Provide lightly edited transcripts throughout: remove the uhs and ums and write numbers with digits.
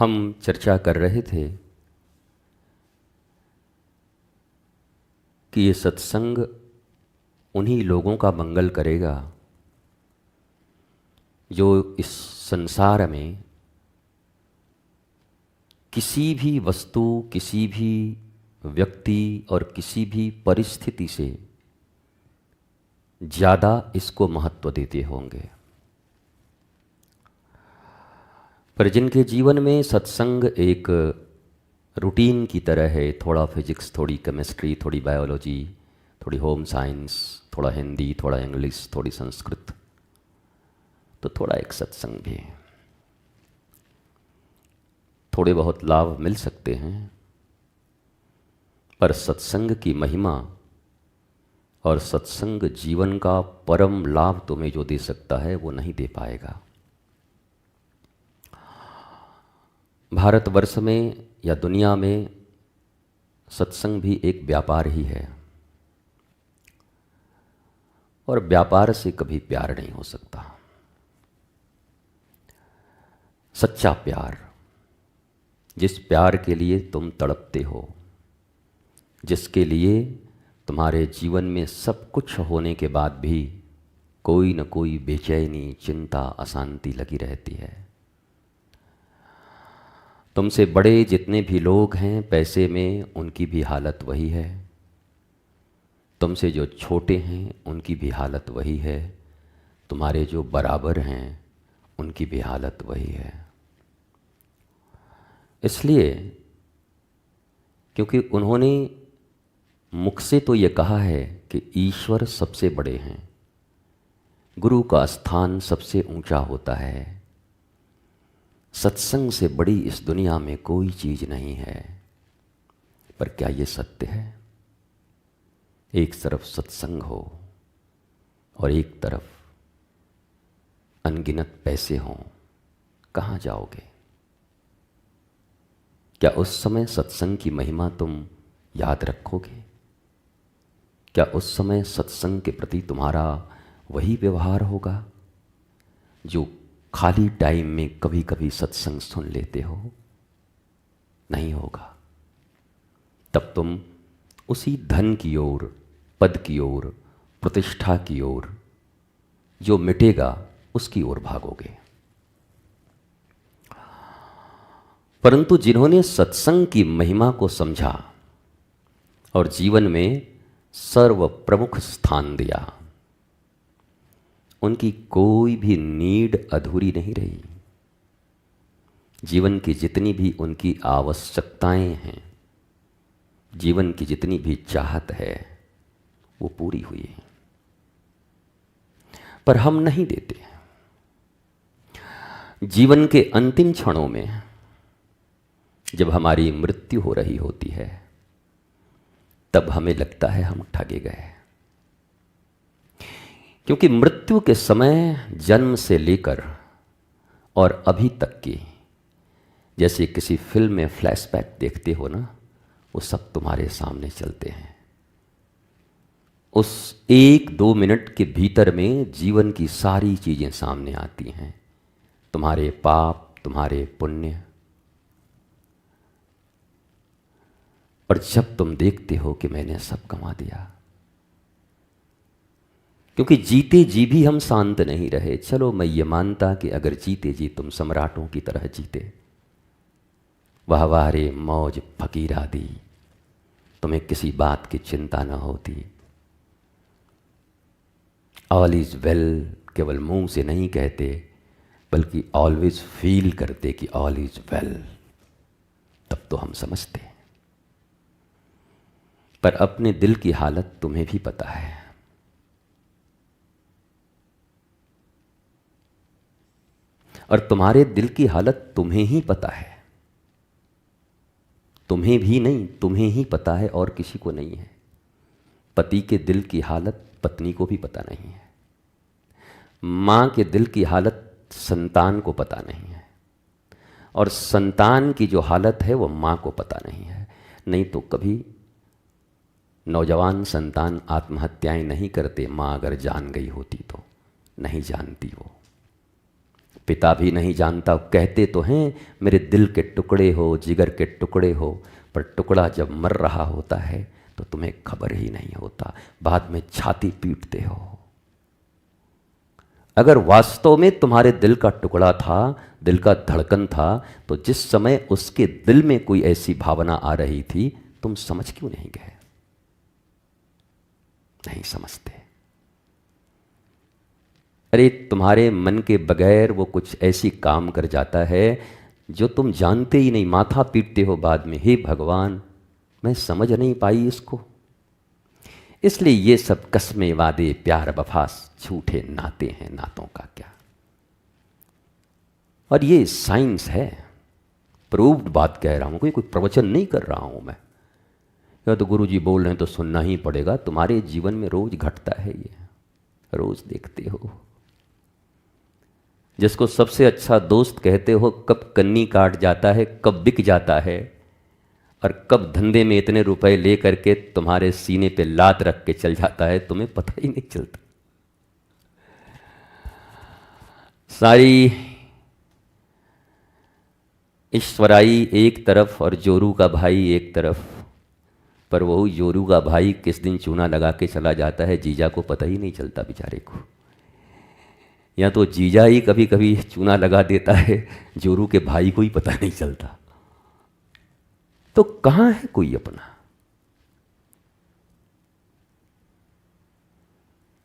हम चर्चा कर रहे थे कि ये सत्संग उन्हीं लोगों का मंगल करेगा जो इस संसार में किसी भी वस्तु, किसी भी व्यक्ति और किसी भी परिस्थिति से ज़्यादा इसको महत्व देते होंगे। पर जिनके जीवन में सत्संग एक रूटीन की तरह है, थोड़ा फिजिक्स, थोड़ी केमिस्ट्री, थोड़ी बायोलॉजी, थोड़ी होम साइंस, थोड़ा हिंदी, थोड़ा इंग्लिश, थोड़ी संस्कृत, तो थोड़ा एक सत्संग भी है। थोड़े बहुत लाभ मिल सकते हैं, पर सत्संग की महिमा और सत्संग जीवन का परम लाभ तुम्हें जो दे सकता है वो नहीं दे पाएगा। भारतवर्ष में या दुनिया में सत्संग भी एक व्यापार ही है, और व्यापार से कभी प्यार नहीं हो सकता। सच्चा प्यार, जिस प्यार के लिए तुम तड़पते हो, जिसके लिए तुम्हारे जीवन में सब कुछ होने के बाद भी कोई न कोई बेचैनी, चिंता, अशांति लगी रहती है। तुमसे बड़े जितने भी लोग हैं पैसे में, उनकी भी हालत वही है। तुमसे जो छोटे हैं उनकी भी हालत वही है। तुम्हारे जो बराबर हैं उनकी भी हालत वही है। इसलिए क्योंकि उन्होंने मुख से तो ये कहा है कि ईश्वर सबसे बड़े हैं, गुरु का स्थान सबसे ऊंचा होता है, सत्संग से बड़ी इस दुनिया में कोई चीज़ नहीं है। पर क्या ये सत्य है? एक तरफ सत्संग हो और एक तरफ अनगिनत पैसे हों, कहाँ जाओगे? क्या उस समय सत्संग की महिमा तुम याद रखोगे? क्या उस समय सत्संग के प्रति तुम्हारा वही व्यवहार होगा जो खाली टाइम में कभी कभी सत्संग सुन लेते हो? नहीं होगा। तब तुम उसी धन की ओर, पद की ओर, प्रतिष्ठा की ओर, जो मिटेगा उसकी ओर भागोगे। परंतु जिन्होंने सत्संग की महिमा को समझा और जीवन में सर्व प्रमुख स्थान दिया, उनकी कोई भी नीड अधूरी नहीं रही। जीवन की जितनी भी उनकी आवश्यकताएं हैं, जीवन की जितनी भी चाहत है, वो पूरी हुई है। पर हम नहीं देते। जीवन के अंतिम क्षणों में जब हमारी मृत्यु हो रही होती है, तब हमें लगता है हम ठगे गए। क्योंकि मृत्यु के समय जन्म से लेकर और अभी तक की, जैसे किसी फिल्म में फ्लैशबैक देखते हो ना, वो सब तुम्हारे सामने चलते हैं। उस 1-2 मिनट के भीतर में जीवन की सारी चीजें सामने आती हैं, तुम्हारे पाप, तुम्हारे पुण्य। और जब तुम देखते हो कि मैंने सब गंवा दिया, क्योंकि जीते जी भी हम शांत नहीं रहे। चलो मैं ये मानता कि अगर जीते जी तुम सम्राटों की तरह जीते, वाह वाह रे मौज फकीरा दी, तुम्हें किसी बात की चिंता न होती, ऑल इज वेल केवल मुंह से नहीं कहते, बल्कि ऑलवेज फील करते कि ऑल इज वेल, तब तो हम समझते। पर अपने दिल की हालत तुम्हें भी पता है। और तुम्हारे दिल की हालत तुम्हें ही पता है। तुम्हें भी नहीं, तुम्हें ही पता है और किसी को नहीं है। पति के दिल की हालत पत्नी को भी पता नहीं है। माँ के दिल की हालत संतान को पता नहीं है। और संतान की जो हालत है वो माँ को पता नहीं है। नहीं तो कभी नौजवान संतान आत्महत्याएं नहीं करते, माँ अगर जान गई होती तो। नहीं जानती वो। पिता भी नहीं जानता। कहते तो हैं मेरे दिल के टुकड़े हो, जिगर के टुकड़े हो, पर टुकड़ा जब मर रहा होता है तो तुम्हें खबर ही नहीं होता, बाद में छाती पीटते हो। अगर वास्तव में तुम्हारे दिल का टुकड़ा था, दिल का धड़कन था, तो जिस समय उसके दिल में कोई ऐसी भावना आ रही थी, तुम समझ क्यों नहीं गए? नहीं समझते। अरे तुम्हारे मन के बगैर वो कुछ ऐसी काम कर जाता है जो तुम जानते ही नहीं, माथा पीटते हो बाद में, हे भगवान मैं समझ नहीं पाई इसको। इसलिए ये सब कस्में, वादे, प्यार, वफा झूठे नाते हैं, नातों का क्या। और ये साइंस है, प्रूव्ड बात कह रहा हूं, कोई प्रवचन नहीं कर रहा हूं मैं। या तो गुरुजी बोल रहे हैं तो सुनना ही पड़ेगा। तुम्हारे जीवन में रोज घटता है, ये रोज देखते हो। जिसको सबसे अच्छा दोस्त कहते हो, कब कन्नी काट जाता है, कब बिक जाता है, और कब धंधे में इतने रुपए ले करके तुम्हारे सीने पे लात रख के चल जाता है, तुम्हें पता ही नहीं चलता। सारी ईश्वराई एक तरफ और जोरू का भाई एक तरफ, पर वो जोरू का भाई किस दिन चूना लगा के चला जाता है, जीजा को पता ही नहीं चलता बेचारे को। या तो जीजा ही कभी कभी चूना लगा देता है, जोरू के भाई को ही पता नहीं चलता। तो कहां है कोई अपना?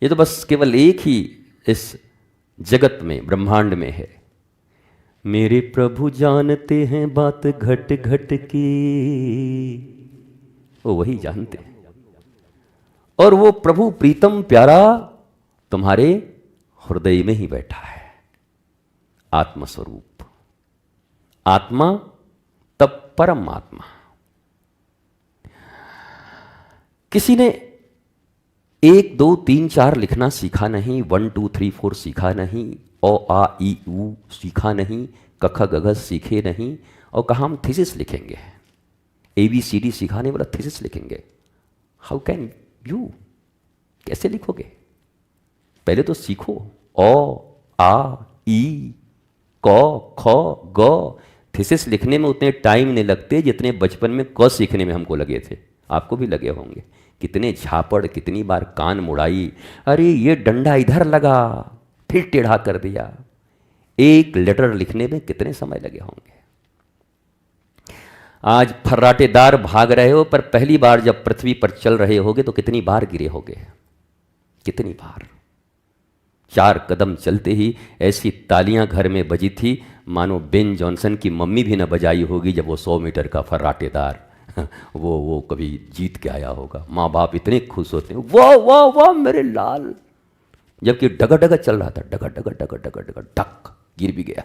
ये तो बस केवल एक ही इस जगत में, ब्रह्मांड में है। मेरे प्रभु जानते हैं बात घट घट की, वो वही जानते हैं। और वो प्रभु प्रीतम प्यारा तुम्हारे हृदय में ही बैठा है, आत्मस्वरूप। आत्मा तब परम आत्मा। किसी ने 1 2 3 4 लिखना सीखा नहीं, 1 2 3 4 सीखा नहीं, ओ आ ई ऊ सीखा नहीं, कख गघ सीखे नहीं, और कहा हम थीसिस लिखेंगे। ABCD सिखाने वाला थीसिस लिखेंगे। हाउ कैन यू, कैसे लिखोगे? पहले तो सीखो। ओ आ ई क ख ग। थीसिस लिखने में उतने टाइम नहीं लगते जितने बचपन में क सीखने में हमको लगे थे। आपको भी लगे होंगे। कितने झापड़, कितनी बार कान मुड़ाई, अरे ये डंडा इधर लगा, फिर टेढ़ा कर दिया। एक लेटर लिखने में कितने समय लगे होंगे। आज फर्राटेदार भाग रहे हो, पर पहली बार जब पृथ्वी पर चल रहे होगे तो कितनी बार गिरे होगे, कितनी बार। 4 कदम चलते ही ऐसी तालियां घर में बजी थी मानो बेन जॉनसन की मम्मी भी न बजाई होगी जब वो 100 मीटर का फर्राटेदार वो कभी जीत के आया होगा। माँ बाप इतने खुश होते हैं, वाह वाह वाह मेरे लाल। जबकि डगा डगा चल रहा था, डगा डगा डगा डगा डगा ढक, गिर भी गया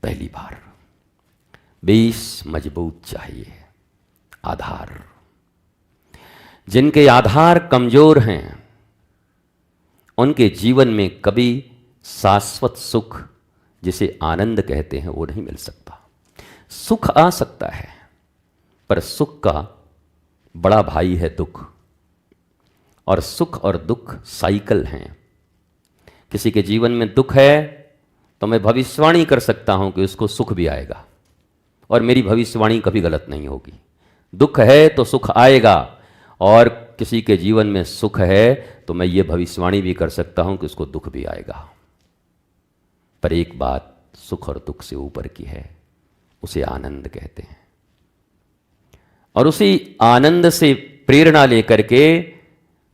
पहली बार। 20 मजबूत चाहिए आधार। जिनके आधार कमजोर हैं उनके जीवन में कभी शाश्वत सुख, जिसे आनंद कहते हैं, वो नहीं मिल सकता। सुख आ सकता है, पर सुख का बड़ा भाई है दुख, और सुख और दुख साइकिल हैं। किसी के जीवन में दुख है तो मैं भविष्यवाणी कर सकता हूं कि उसको सुख भी आएगा, और मेरी भविष्यवाणी कभी गलत नहीं होगी। दुख है तो सुख आएगा, और किसी के जीवन में सुख है तो मैं ये भविष्यवाणी भी कर सकता हूं कि उसको दुख भी आएगा। पर एक बात सुख और दुख से ऊपर की है, उसे आनंद कहते हैं। और उसी आनंद से प्रेरणा लेकर के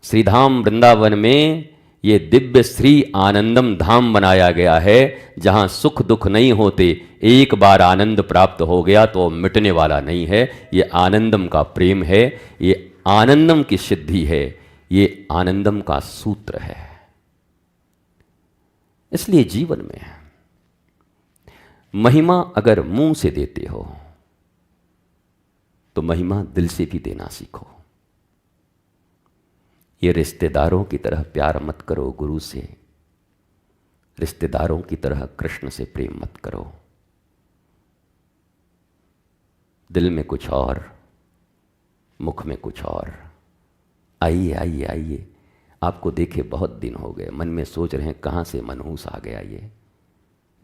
श्रीधाम वृंदावन में ये दिव्य श्री आनंदम धाम बनाया गया है, जहां सुख दुख नहीं होते। एक बार आनंद प्राप्त हो गया तो मिटने वाला नहीं है। ये आनंदम का प्रेम है, ये आनंदम की सिद्धि है, ये आनंदम का सूत्र है। इसलिए जीवन में महिमा अगर मुंह से देते हो तो महिमा दिल से भी देना सीखो। ये रिश्तेदारों की तरह प्यार मत करो गुरु से, रिश्तेदारों की तरह कृष्ण से प्रेम मत करो। दिल में कुछ और, मुख में कुछ और। आइए आइए आइए, आपको देखे बहुत दिन हो गए, मन में सोच रहे हैं कहाँ से मनहूस आ गया ये।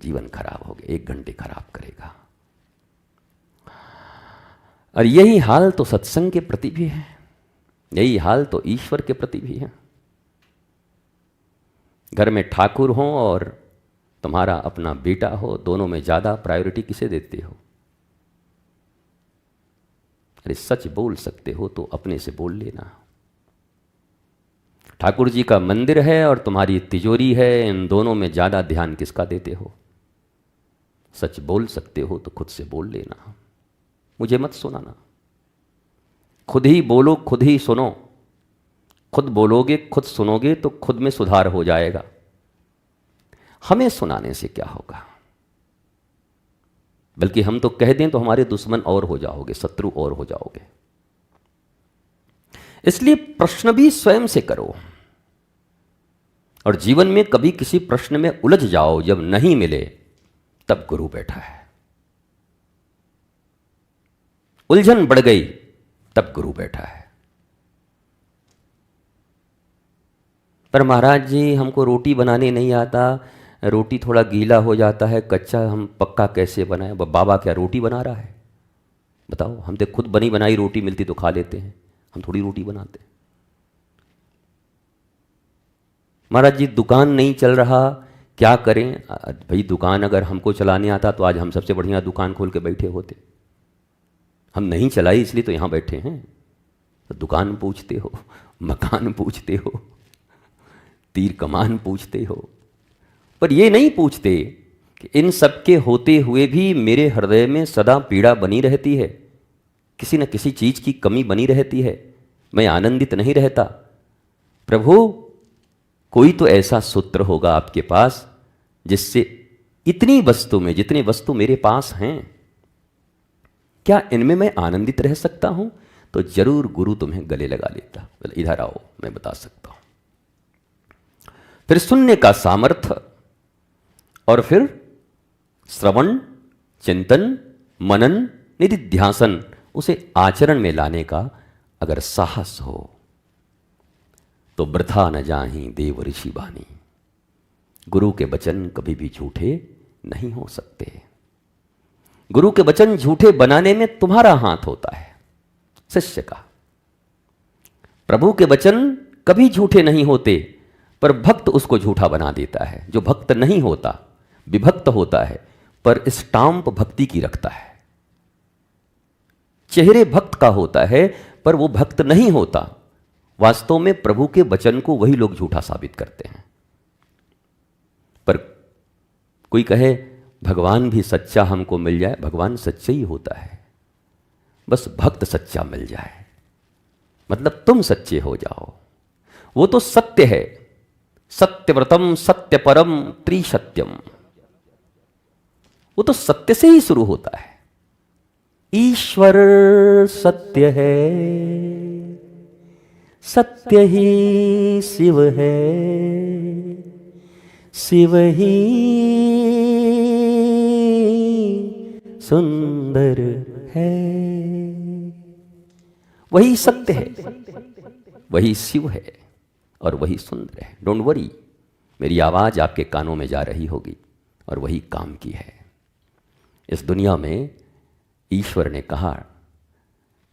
जीवन खराब हो गया, 1 घंटे खराब करेगा। और यही हाल तो सत्संग के प्रति भी है, यही हाल तो ईश्वर के प्रति भी है। घर में ठाकुर हो और तुम्हारा अपना बेटा हो, दोनों में ज़्यादा प्रायोरिटी किसे देते हो? अरे सच बोल सकते हो तो अपने से बोल लेना। ठाकुर जी का मंदिर है और तुम्हारी तिजोरी है, इन दोनों में ज़्यादा ध्यान किसका देते हो? सच बोल सकते हो तो खुद से बोल लेना, मुझे मत सुनाना। खुद ही बोलो, खुद ही सुनो। खुद बोलोगे, खुद सुनोगे तो खुद में सुधार हो जाएगा। हमें सुनाने से क्या होगा? बल्कि हम तो कह दें तो हमारे दुश्मन और हो जाओगे, शत्रु और हो जाओगे। इसलिए प्रश्न भी स्वयं से करो, और जीवन में कभी किसी प्रश्न में उलझ जाओ, जब नहीं मिले तब गुरु बैठा है। उलझन बढ़ गई तब गुरु बैठा है। पर महाराज जी हमको रोटी बनाने नहीं आता, रोटी थोड़ा गीला हो जाता है, कच्चा, हम पक्का कैसे बनाएं? बाबा क्या रोटी बना रहा है? बताओ, हम तो खुद बनी बनाई रोटी मिलती तो खा लेते हैं, हम थोड़ी रोटी बनाते। महाराज जी दुकान नहीं चल रहा, क्या करें? भाई दुकान अगर हमको चलाने आता तो आज हम सबसे बढ़िया दुकान खोल के बैठे होते। हम नहीं चलाई इसलिए तो यहाँ बैठे हैं। तो दुकान पूछते हो, मकान पूछते हो, तीर कमान पूछते हो, पर ये नहीं पूछते कि इन सब के होते हुए भी मेरे हृदय में सदा पीड़ा बनी रहती है, किसी न किसी चीज़ की कमी बनी रहती है, मैं आनंदित नहीं रहता। प्रभु कोई तो ऐसा सूत्र होगा आपके पास जिससे इतनी वस्तु में, जितनी वस्तु मेरे पास हैं, क्या इनमें मैं आनंदित रह सकता हूं? तो जरूर गुरु तुम्हें गले लगा लेता, बोले इधर आओ, मैं बता सकता हूं। फिर सुनने का सामर्थ्य, और फिर श्रवण, चिंतन, मनन, निधिध्यासन, उसे आचरण में लाने का अगर साहस हो तो वृथा न जाहि देव ऋषि बानी। गुरु के वचन कभी भी झूठे नहीं हो सकते। गुरु के वचन झूठे बनाने में तुम्हारा हाथ होता है, शिष्य का। प्रभु के वचन कभी झूठे नहीं होते, पर भक्त उसको झूठा बना देता है। जो भक्त नहीं होता, विभक्त होता है, पर स्टाम्प भक्ति की रखता है। चेहरे भक्त का होता है पर वो भक्त नहीं होता। वास्तव में प्रभु के वचन को वही लोग झूठा साबित करते हैं। पर कोई कहे भगवान भी सच्चा हमको मिल जाए, भगवान सच्चा ही होता है, बस भक्त सच्चा मिल जाए, मतलब तुम सच्चे हो जाओ। वो तो सत्य है, सत्यव्रतम सत्यपरम त्रिसत्यम, वो तो सत्य से ही शुरू होता है। ईश्वर सत्य है, सत्य ही शिव है, शिव ही सुंदर है। वही सत्य है, वही शिव है और वही सुंदर है। डोंट वरी, मेरी आवाज आपके कानों में जा रही होगी और वही काम की है। इस दुनिया में ईश्वर ने कहा,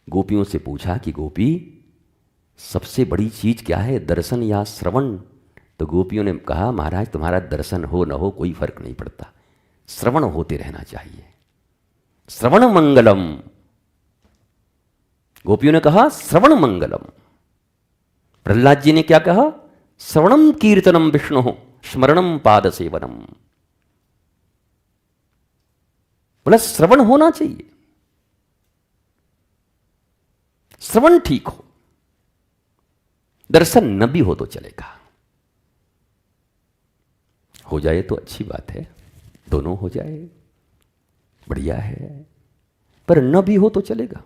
गोपियों से पूछा कि गोपी सबसे बड़ी चीज क्या है, दर्शन या श्रवण? तो गोपियों ने कहा महाराज तुम्हारा दर्शन हो न हो कोई फर्क नहीं पड़ता, श्रवण होते रहना चाहिए। श्रवण मंगलम, गोपियों ने कहा श्रवण मंगलम। प्रहलाद जी ने क्या कहा? श्रवणम कीर्तनम विष्णु स्मरणम पाद सेवनम। बोला श्रवण होना चाहिए, श्रवण ठीक हो, दर्शन न भी हो तो चलेगा। हो जाए तो अच्छी बात है, दोनों हो जाए बढ़िया है, पर न भी हो तो चलेगा।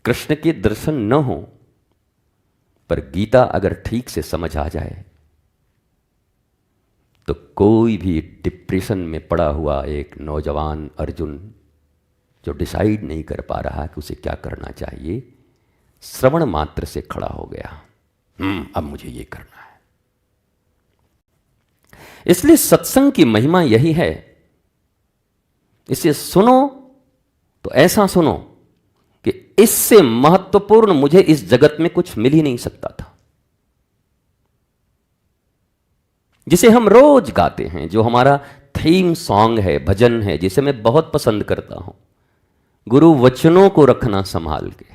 कृष्ण के दर्शन न हो पर गीता अगर ठीक से समझ आ जाए तो कोई भी डिप्रेशन में पड़ा हुआ एक नौजवान अर्जुन जो डिसाइड नहीं कर पा रहा कि उसे क्या करना चाहिए, श्रवण मात्र से खड़ा हो गया, अब मुझे ये करना है। इसलिए सत्संग की महिमा यही है, इसे सुनो तो ऐसा सुनो कि इससे महत्वपूर्ण मुझे इस जगत में कुछ मिल ही नहीं सकता था। जिसे हम रोज गाते हैं, जो हमारा थीम सॉन्ग है, भजन है, जिसे मैं बहुत पसंद करता हूं, गुरु वचनों को रखना संभाल के।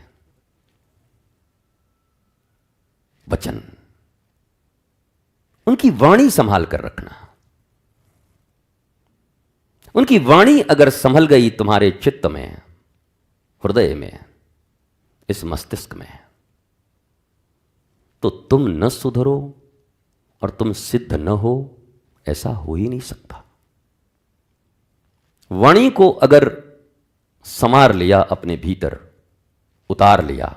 वचन, उनकी वाणी संभाल कर रखना। उनकी वाणी अगर संभल गई तुम्हारे चित्त में, हृदय में, इस मस्तिष्क में, तो तुम न सुधरो और तुम सिद्ध न हो, ऐसा हो ही नहीं सकता। वाणी को अगर समार लिया, अपने भीतर उतार लिया,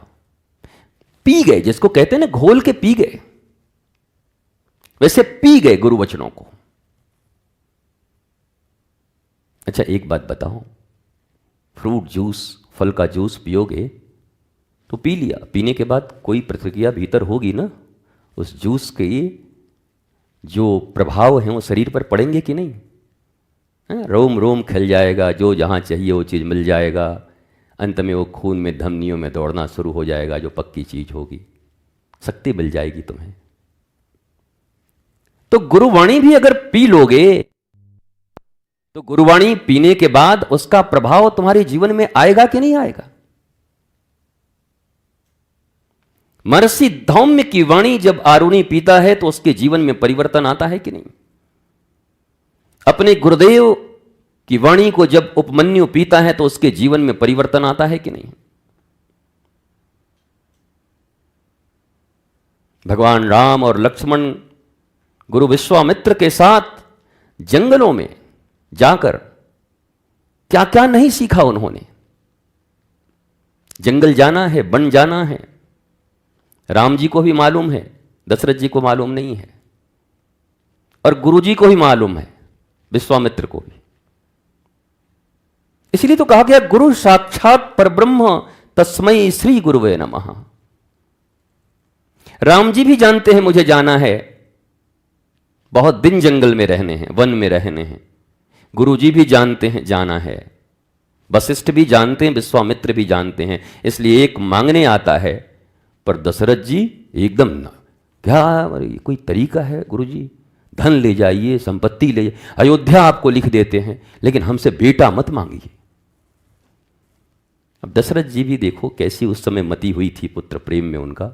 पी गए, जिसको कहते हैं ना घोल के पी गए, वैसे पी गए गुरु वचनों को। अच्छा एक बात बताओ, फ्रूट जूस, फल का जूस पियोगे तो पी लिया, पीने के बाद कोई प्रतिक्रिया भीतर होगी ना, उस जूस के जो प्रभाव हैं वो शरीर पर पड़ेंगे कि नहीं? रोम रोम खिल जाएगा, जो जहाँ चाहिए वो चीज़ मिल जाएगा, अंत में वो खून में धमनियों में दौड़ना शुरू हो जाएगा, जो पक्की चीज़ होगी, शक्ति मिल जाएगी तुम्हें। तो गुरुवाणी भी अगर पी लोगे तो गुरुवाणी पीने के बाद उसका प्रभाव तुम्हारे जीवन में आएगा कि नहीं आएगा? महर्षि धौम्य की वाणी जब आरुणि पीता है तो उसके जीवन में परिवर्तन आता है कि नहीं? अपने गुरुदेव की वाणी को जब उपमन्यु पीता है तो उसके जीवन में परिवर्तन आता है कि नहीं? भगवान राम और लक्ष्मण गुरु विश्वामित्र के साथ जंगलों में जाकर क्या क्या नहीं सीखा उन्होंने। जंगल जाना है, वन जाना है, राम जी को भी मालूम है, दशरथ जी को मालूम नहीं है, और गुरु जी को भी मालूम है, विश्वामित्र को भी। इसलिए तो कहा गया गुरु साक्षात परब्रह्म तस्मै श्री गुरुवे नमः। राम जी भी जानते हैं मुझे जाना है, बहुत दिन जंगल में रहने हैं, वन में रहने हैं। गुरु जी भी जानते हैं जाना है, वशिष्ठ भी जानते हैं, विश्वामित्र भी जानते हैं। इसलिए एक मांगने आता है, पर दशरथ जी एकदम ना, क्या कोई तरीका है गुरु जी, धन ले जाइए, संपत्ति ले जाइए, अयोध्या आपको लिख देते हैं, लेकिन हमसे बेटा मत मांगिए। अब दशरथ जी भी देखो कैसी उस समय मति हुई थी पुत्र प्रेम में उनका,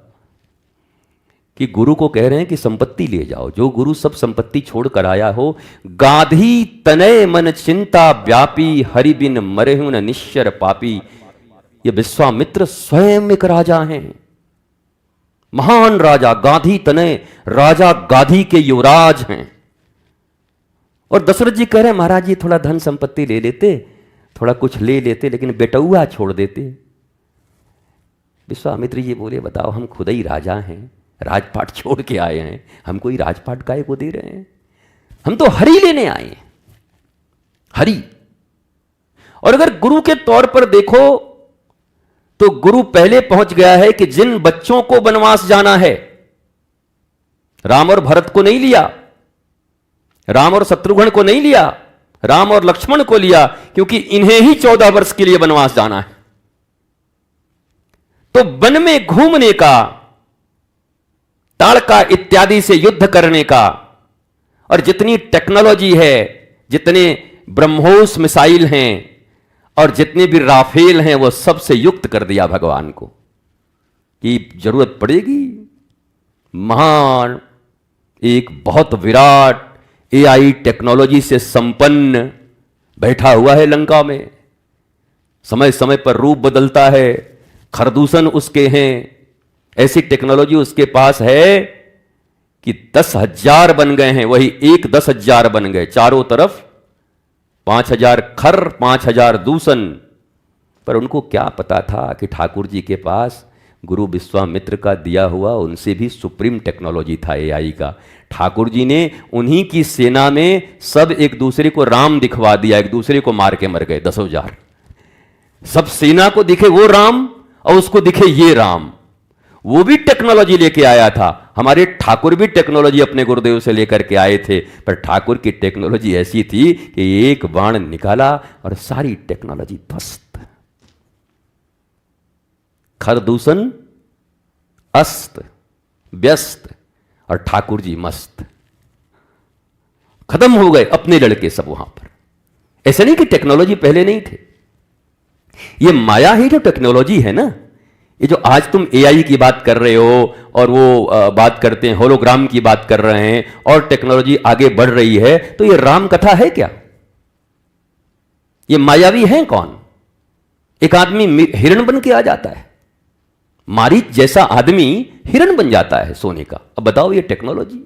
कि गुरु को कह रहे हैं कि संपत्ति ले जाओ, जो गुरु सब संपत्ति छोड़ कर आया हो। गाधी तनय मन चिंता व्यापी, हरि बिन मरेहु न निश्चर पापी। ये विश्वामित्र स्वयं एक राजा हैं, महान राजा, गाधी तनय राजा, गाधी के युवराज हैं। और दशरथ जी कह रहे हैं महाराज जी थोड़ा धन संपत्ति ले लेते, थोड़ा कुछ ले लेते, लेकिन बेटौआ छोड़ देते। विश्वामित्र जी बोले बताओ, हम खुद ही राजा हैं, राजपाट छोड़ के आए हैं, हम कोई राजपाट काहे को दे रहे हैं? हम तो हरि लेने आए हैं, हरि। और अगर गुरु के तौर पर देखो तो गुरु पहले पहुंच गया है कि जिन बच्चों को वनवास जाना है, राम और भरत को नहीं लिया, राम और शत्रुघ्न को नहीं लिया, राम और लक्ष्मण को लिया, क्योंकि इन्हें ही 14 वर्ष के लिए वनवास जाना है। तो वन में घूमने का, ताड़का इत्यादि से युद्ध करने का, और जितनी टेक्नोलॉजी है, जितने ब्रह्मोस मिसाइल हैं और जितने भी राफेल हैं, वो सबसे युक्त कर दिया भगवान को कि जरूरत पड़ेगी। महान एक बहुत विराट एआई टेक्नोलॉजी से संपन्न बैठा हुआ है लंका में, समय समय पर रूप बदलता है, खरदूषण उसके हैं, ऐसी टेक्नोलॉजी उसके पास है कि 10,000 बन गए हैं, वही एक 10,000 बन गए, चारों तरफ 5,000 खर, 5,000 दूषण। पर उनको क्या पता था कि ठाकुर जी के पास गुरु विश्वामित्र का दिया हुआ उनसे भी सुप्रीम टेक्नोलॉजी था एआई का। ठाकुर जी ने उन्हीं की सेना में सब एक दूसरे को राम दिखवा दिया, एक दूसरे को मार के मर गए 10,000। सब सेना को दिखे वो राम और उसको दिखे ये राम, वो भी टेक्नोलॉजी लेके आया था। हमारे ठाकुर भी टेक्नोलॉजी अपने गुरुदेव से लेकर के आए थे, पर ठाकुर की टेक्नोलॉजी ऐसी थी कि एक बाण निकाला और सारी टेक्नोलॉजी ध्वस्त, खरदूषण अस्त व्यस्त और ठाकुर जी मस्त। खत्म हो गए अपने लड़के सब वहां पर। ऐसा नहीं कि टेक्नोलॉजी पहले नहीं थे, ये माया ही जो टेक्नोलॉजी है ना, ये जो आज तुम एआई की बात कर रहे हो और वो बात करते हैं, होलोग्राम की बात कर रहे हैं और टेक्नोलॉजी आगे बढ़ रही है, तो ये राम कथा है क्या? ये मायावी है कौन? एक आदमी हिरण बन के आ जाता है, मारीच जैसा आदमी हिरण बन जाता है सोने का। अब बताओ, ये टेक्नोलॉजी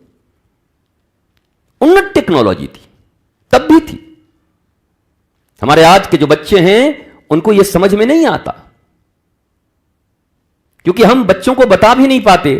उन्नत टेक्नोलॉजी थी, तब भी थी। हमारे आज के जो बच्चे हैं उनको यह समझ में नहीं आता, क्योंकि हम बच्चों को बता भी नहीं पाते।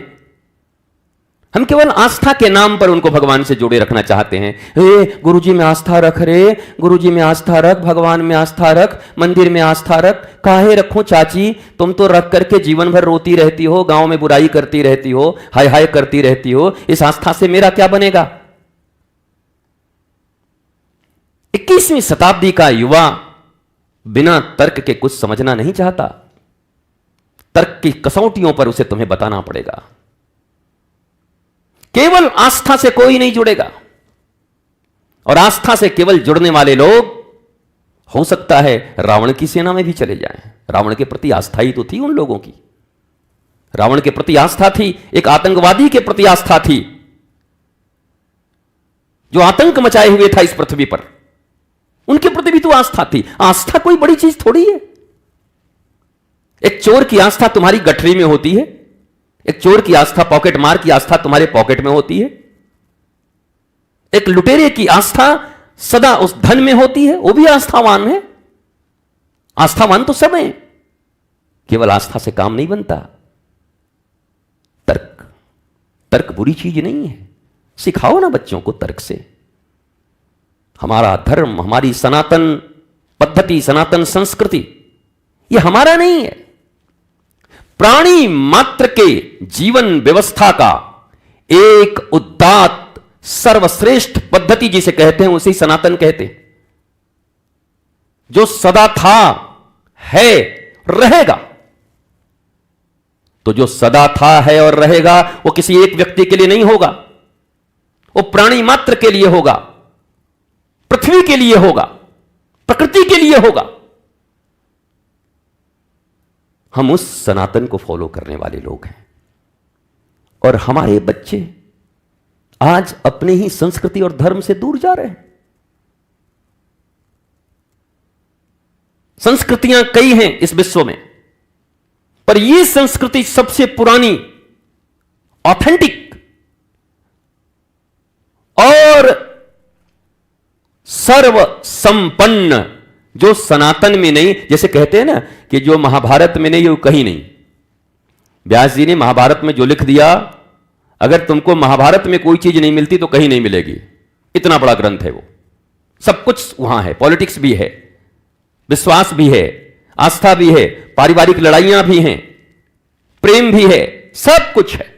हम केवल आस्था के नाम पर उनको भगवान से जोड़े रखना चाहते हैं। गुरुजी में आस्था रख रे, गुरुजी में आस्था रख, भगवान में आस्था रख, मंदिर में आस्था रख। काहे रखो चाची, तुम तो रख करके जीवन भर रोती रहती हो, गांव में बुराई करती रहती हो, हाय हाय करती रहती हो। इस आस्था से मेरा क्या बनेगा? 21वीं शताब्दी का युवा बिना तर्क के कुछ समझना नहीं चाहता। तर्क की कसौटियों पर उसे तुम्हें बताना पड़ेगा। केवल आस्था से कोई नहीं जुड़ेगा, और आस्था से केवल जुड़ने वाले लोग हो सकता है रावण की सेना में भी चले जाएं। रावण के प्रति आस्था ही तो थी उन लोगों की। रावण के प्रति आस्था थी, एक आतंकवादी के प्रति आस्था थी जो आतंक मचाए हुए था इस पृथ्वी पर। उनके प्रति भी तो आस्था थी। आस्था कोई बड़ी चीज थोड़ी है। एक चोर की आस्था तुम्हारी गठरी में होती है, एक चोर की आस्था, पॉकेट मार की आस्था तुम्हारे पॉकेट में होती है। एक लुटेरे की आस्था सदा उस धन में होती है, वो भी आस्थावान है। आस्थावान तो सब हैं, केवल आस्था से काम नहीं बनता। तर्क, तर्क बुरी चीज नहीं है। सिखाओ ना बच्चों को तर्क से। हमारा धर्म, हमारी सनातन पद्धति, सनातन संस्कृति, यह हमारा नहीं है। प्राणी मात्र के जीवन व्यवस्था का एक उदात्त सर्वश्रेष्ठ पद्धति जिसे कहते हैं उसे सनातन कहते हैं, जो सदा था, है, रहेगा। तो जो सदा था, है और रहेगा, वो किसी एक व्यक्ति के लिए नहीं होगा, वो प्राणी मात्र के लिए होगा, पृथ्वी के लिए होगा, प्रकृति के लिए होगा। हम उस सनातन को फॉलो करने वाले लोग हैं, और हमारे बच्चे आज अपने ही संस्कृति और धर्म से दूर जा रहे हैं। संस्कृतियां कई हैं इस विश्व में, पर यह संस्कृति सबसे पुरानी, ऑथेंटिक और सर्व संपन्न, जो सनातन में नहीं, जैसे कहते हैं ना कि जो महाभारत में नहीं वो कहीं नहीं। व्यास जी ने महाभारत में जो लिख दिया, अगर तुमको महाभारत में कोई चीज नहीं मिलती तो कहीं नहीं मिलेगी। इतना बड़ा ग्रंथ है वो, सब कुछ वहां है। पॉलिटिक्स भी है, विश्वास भी है, आस्था भी है, पारिवारिक लड़ाइयां भी हैं, प्रेम भी है, सब कुछ है।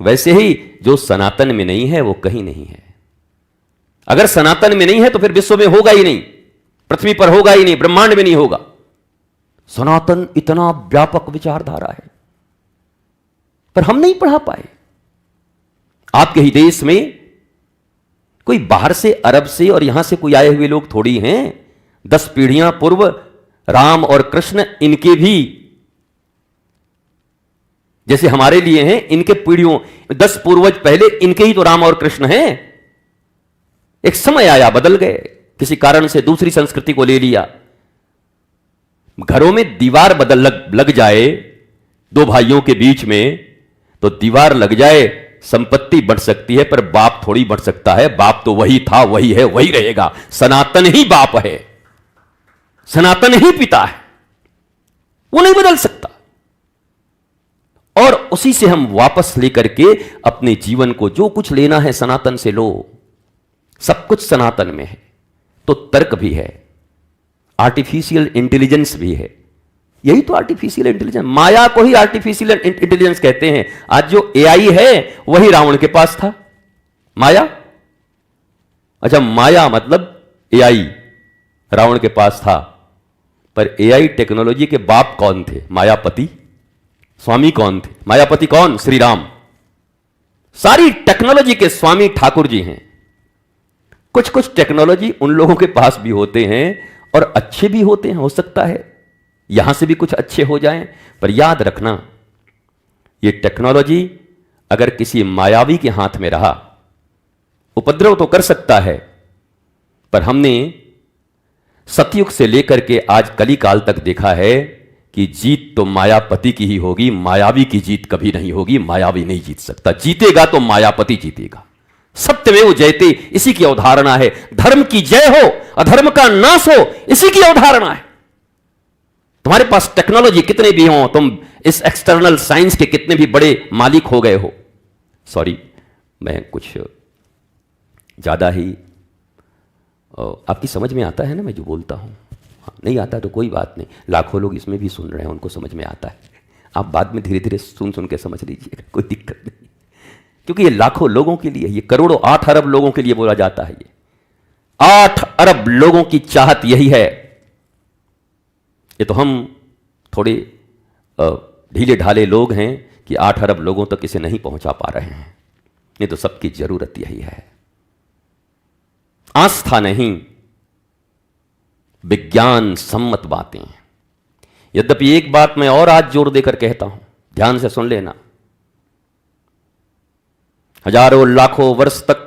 वैसे ही जो सनातन में नहीं है वो कहीं नहीं है। अगर सनातन में नहीं है तो फिर विश्व में होगा ही नहीं, पृथ्वी पर होगा ही नहीं, ब्रह्मांड में नहीं होगा। सनातन इतना व्यापक विचारधारा है, पर हम नहीं पढ़ा पाए। आपके ही देश में कोई बाहर से, अरब से और यहां से कोई आए हुए लोग थोड़ी हैं। 10 पीढ़ियां पूर्व राम और कृष्ण, इनके भी जैसे हमारे लिए हैं, इनके पीढ़ियों 10 पूर्वज पहले इनके ही तो राम और कृष्ण हैं। एक समय आया, बदल गए, किसी कारण से दूसरी संस्कृति को ले लिया। घरों में दीवार लग जाए दो भाइयों के बीच में, तो दीवार लग जाए, संपत्ति बढ़ सकती है, पर बाप थोड़ी बढ़ सकता है। बाप तो वही था, वही है, वही रहेगा। सनातन ही बाप है, सनातन ही पिता है, वो नहीं बदल सकता। और उसी से हम वापस लेकर के अपने जीवन को, जो कुछ लेना है सनातन से लो। सब कुछ सनातन में है। तो तर्क भी है, आर्टिफिशियल इंटेलिजेंस भी है, यही तो आर्टिफिशियल इंटेलिजेंस, माया को ही आर्टिफिशियल इंटेलिजेंस कहते हैं। आज जो एआई है वही रावण के पास था, माया। अच्छा, माया मतलब एआई रावण के पास था, पर एआई टेक्नोलॉजी के बाप कौन थे? मायापति। स्वामी कौन थे? मायापति कौन? श्री राम। सारी टेक्नोलॉजी के स्वामी ठाकुर जी हैं। कुछ कुछ टेक्नोलॉजी उन लोगों के पास भी होते हैं और अच्छे भी होते हैं, हो सकता है यहां से भी कुछ अच्छे हो जाएं, पर याद रखना, ये टेक्नोलॉजी अगर किसी मायावी के हाथ में रहा, उपद्रव तो कर सकता है, पर हमने सतयुग से लेकर के आज कलिकाल तक देखा है कि जीत तो मायापति की ही होगी, मायावी की जीत कभी नहीं होगी। मायावी नहीं जीत सकता, जीतेगा तो मायापति जीतेगा। सत्यमेव जयते, इसी की अवधारणा है। धर्म की जय हो, अधर्म का नाश हो, इसी की अवधारणा है। तुम्हारे पास टेक्नोलॉजी कितने भी हो, तुम इस एक्सटर्नल साइंस के कितने भी बड़े मालिक हो गए हो, सॉरी मैं कुछ ज्यादा ही, आपकी समझ में आता है ना मैं जो बोलता हूं? हाँ, नहीं आता तो कोई बात नहीं, लाखों लोग इसमें भी सुन रहे हैं, उनको समझ में आता है। आप बाद में धीरे धीरे सुन सुन के समझ लीजिएगा, कोई दिक्कत नहीं, क्योंकि ये लाखों लोगों के लिए, ये करोड़ों 8 अरब लोगों के लिए बोला जाता है। ये 8 अरब लोगों की चाहत यही है। ये तो हम थोड़े ढीले ढाले लोग हैं कि 8 अरब लोगों तक इसे नहीं पहुंचा पा रहे हैं, नहीं तो सबकी जरूरत यही है। आस्था नहीं, विज्ञान सम्मत बातें। यद्यपि एक बात मैं और आज जोर देकर कहता हूं, ध्यान से सुन लेना। हजारों लाखों वर्ष तक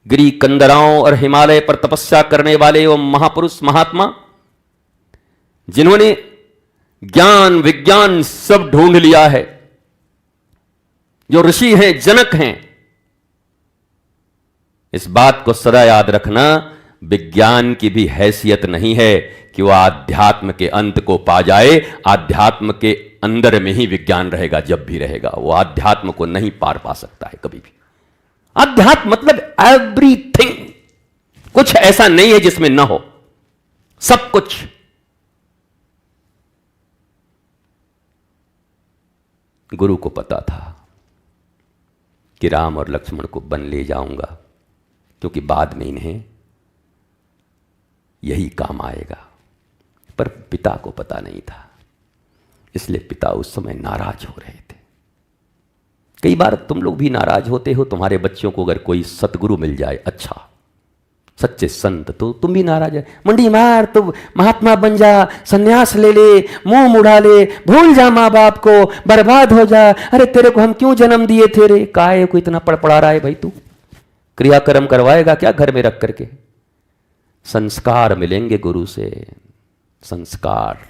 गिरी कंदराओं और हिमालय पर तपस्या करने वाले वो महापुरुष महात्मा, जिन्होंने ज्ञान विज्ञान सब ढूंढ लिया है, जो ऋषि हैं, जनक हैं, इस बात को सदा याद रखना, विज्ञान की भी हैसियत नहीं है कि वह आध्यात्म के अंत को पा जाए। आध्यात्म के अंदर में ही विज्ञान रहेगा, जब भी रहेगा। वो आध्यात्म को नहीं पार पा सकता है कभी भी। आध्यात्म मतलब एवरीथिंग, कुछ ऐसा नहीं है जिसमें ना हो, सब कुछ। गुरु को पता था कि राम और लक्ष्मण को वन ले जाऊंगा, क्योंकि बाद में इन्हें यही काम आएगा, पर पिता को पता नहीं था, इसलिए पिता उस समय नाराज हो रहे थे। कई बार तुम लोग भी नाराज होते हो, तुम्हारे बच्चों को अगर कोई सतगुरु मिल जाए, अच्छा सच्चे संत, तो तुम भी नाराज है। मुंडी मार, तुम महात्मा बन जा, सन्यास ले ले, मुंह मुड़ा ले, भूल जा माँ बाप को, बर्बाद हो जा। अरे तेरे को हम क्यों जन्म दिए थे रे? काहे को इतना पड़पड़ा रहा है भाई? तू क्रियाक्रम करवाएगा क्या घर में रख करके? संस्कार मिलेंगे गुरु से, संस्कार,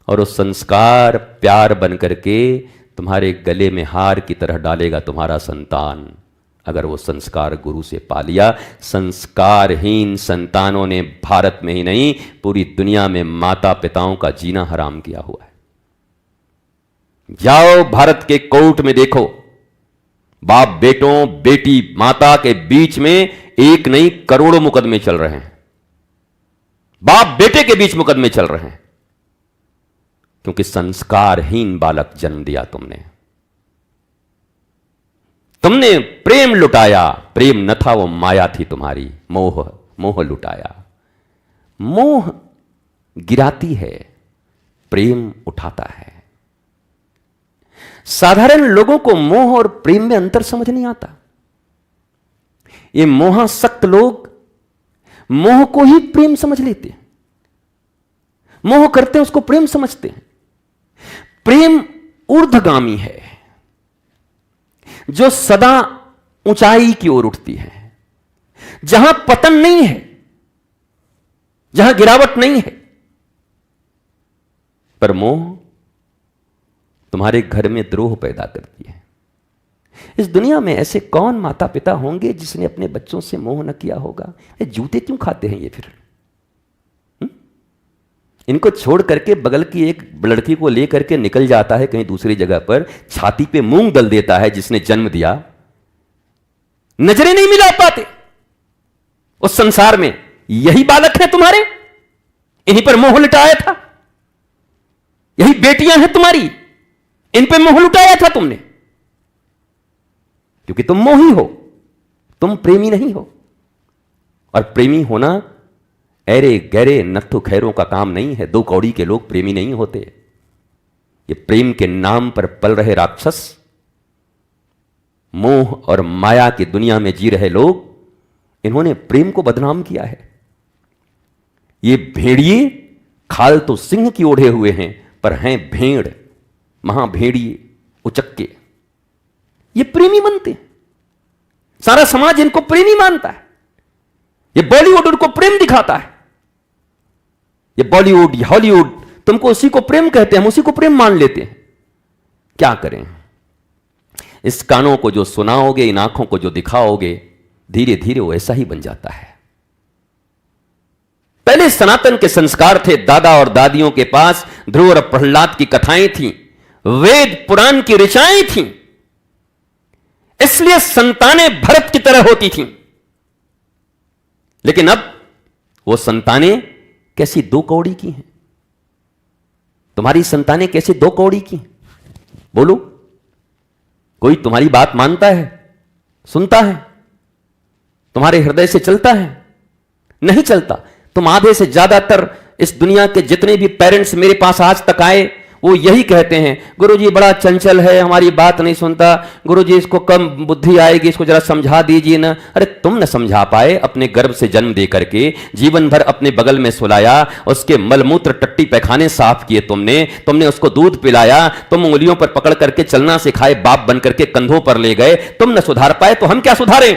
और वो संस्कार प्यार बन करके तुम्हारे गले में हार की तरह डालेगा तुम्हारा संतान, अगर वो संस्कार गुरु से पा लिया। संस्कारहीन संतानों ने भारत में ही नहीं, पूरी दुनिया में माता पिताओं का जीना हराम किया हुआ है। जाओ भारत के कोर्ट में देखो, बाप बेटों बेटी माता के बीच में एक नहीं करोड़ों मुकदमे चल रहे हैं। बाप बेटे के बीच मुकदमे चल रहे हैं, क्योंकि संस्कारहीन बालक जन्म दिया तुमने। तुमने प्रेम लुटाया, प्रेम न था, वो माया थी तुम्हारी, मोह, मोह लुटाया। मोह गिराती है, प्रेम उठाता है। साधारण लोगों को मोह और प्रेम में अंतर समझ नहीं आता। ये मोहासक्त लोग मोह को ही प्रेम समझ लेते हैं, मोह करते हैं उसको प्रेम समझते हैं। प्रेम ऊर्ध्वगामी है, जो सदा ऊंचाई की ओर उठती है, जहां पतन नहीं है, जहां गिरावट नहीं है। पर मोह तुम्हारे घर में द्रोह पैदा करती है। इस दुनिया में ऐसे कौन माता पिता होंगे जिसने अपने बच्चों से मोह न किया होगा? ये जूते क्यों खाते हैं ये फिर? इनको छोड़ करके बगल की एक लड़की को लेकर के निकल जाता है कहीं दूसरी जगह पर, छाती पे मूंग दल देता है जिसने जन्म दिया। नजरें नहीं मिला पाते उस संसार में। यही बालक है तुम्हारे, इन्हीं पर मोह लिटाया था। बेटियां हैं तुम्हारी, इन पे मोह लुटाया था तुमने, क्योंकि तुम मोही हो, तुम प्रेमी नहीं हो। और प्रेमी होना ऐरे गहरे नत्थु खैरों का काम नहीं है। 2 कौड़ी के लोग प्रेमी नहीं होते। ये प्रेम के नाम पर पल रहे राक्षस, मोह और माया की दुनिया में जी रहे लोग, इन्होंने प्रेम को बदनाम किया है। ये भेड़िए खाल तो सिंह की ओढ़े हुए हैं, पर हैं भेड़, महाभेड़िए, उचक्के। ये प्रेमी बनते हैं, सारा समाज इनको प्रेमी मानता है। ये बॉलीवुड उनको प्रेम दिखाता है। ये बॉलीवुड, हॉलीवुड तुमको उसी को प्रेम कहते हैं, हम उसी को प्रेम मान लेते हैं। क्या करें? इस कानों को जो सुनाओगे, इन आंखों को जो दिखाओगे, धीरे धीरे वो ऐसा ही बन जाता है। पहले सनातन के संस्कार थे। दादा और दादियों के पास ध्रुव और प्रहलाद की कथाएं थीं, वेद पुराण की ऋचाएं थीं, इसलिए संतानें भरत की तरह होती थीं। लेकिन अब वो संतानें कैसी 2 कौड़ी की हैं? तुम्हारी संतानें कैसे 2 कौड़ी की हैं? बोलो, कोई तुम्हारी बात मानता है, सुनता है, तुम्हारे हृदय से चलता है? नहीं चलता। तुम आधे से ज्यादातर इस दुनिया के जितने भी पेरेंट्स मेरे पास आज तक आए, वो यही कहते हैं, गुरुजी बड़ा चंचल है, हमारी बात नहीं सुनता, गुरुजी इसको कम बुद्धि आएगी, इसको जरा समझा दीजिए ना। अरे तुम न समझा पाए? अपने गर्भ से जन्म दे करके जीवन भर अपने बगल में सुलाया, उसके मलमूत्र टट्टी पैखाने साफ किए तुमने उसको दूध पिलाया, तुम उंगलियों पर पकड़ करके चलना सिखाए, बाप बन करके कंधों पर ले गए, तुम न सुधार पाए तो हम क्या सुधारें?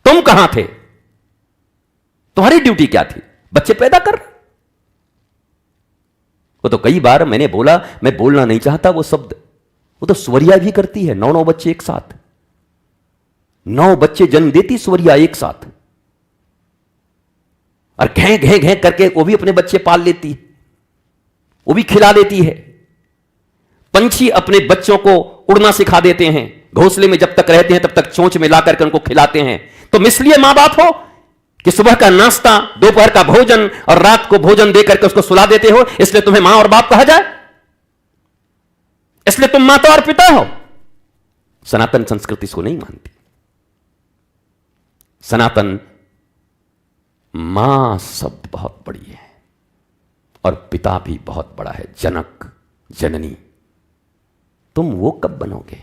तुम कहां थे? तुम्हारी ड्यूटी क्या थी? बच्चे पैदा कर। वो तो कई बार मैंने बोला, मैं बोलना नहीं चाहता वो शब्द, वो तो स्वरिया भी करती है। 9 बच्चे एक साथ, 9 बच्चे जन्म देती स्वरिया एक साथ, और घे घे घे करके वो भी अपने बच्चे पाल लेती है, वो भी खिला देती है। पंछी अपने बच्चों को उड़ना सिखा देते हैं, घोंसले में जब तक रहते हैं तब तक चोंच में ला करके उनको खिलाते हैं। तुम इसलिए मां बाप हो कि सुबह का नाश्ता, दोपहर का भोजन और रात को भोजन देकर के उसको सुला देते हो, इसलिए तुम्हें मां और बाप कहा जाए? इसलिए तुम माता और पिता हो? सनातन संस्कृति इसको नहीं मानती। सनातन मां शब्द बहुत बड़ी है और पिता भी बहुत बड़ा है, जनक, जननी। तुम वो कब बनोगे?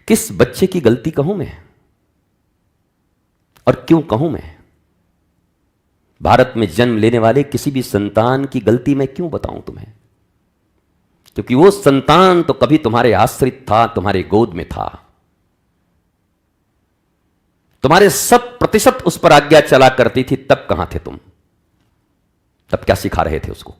किस बच्चे की गलती कहूं मैं और क्यों कहूं मैं? भारत में जन्म लेने वाले किसी भी संतान की गलती मैं क्यों बताऊं तुम्हें? क्योंकि वो संतान तो कभी तुम्हारे आश्रित था, तुम्हारे गोद में था, तुम्हारे 100% उस पर आज्ञा चला करती थी। तब कहां थे तुम? तब क्या सिखा रहे थे उसको?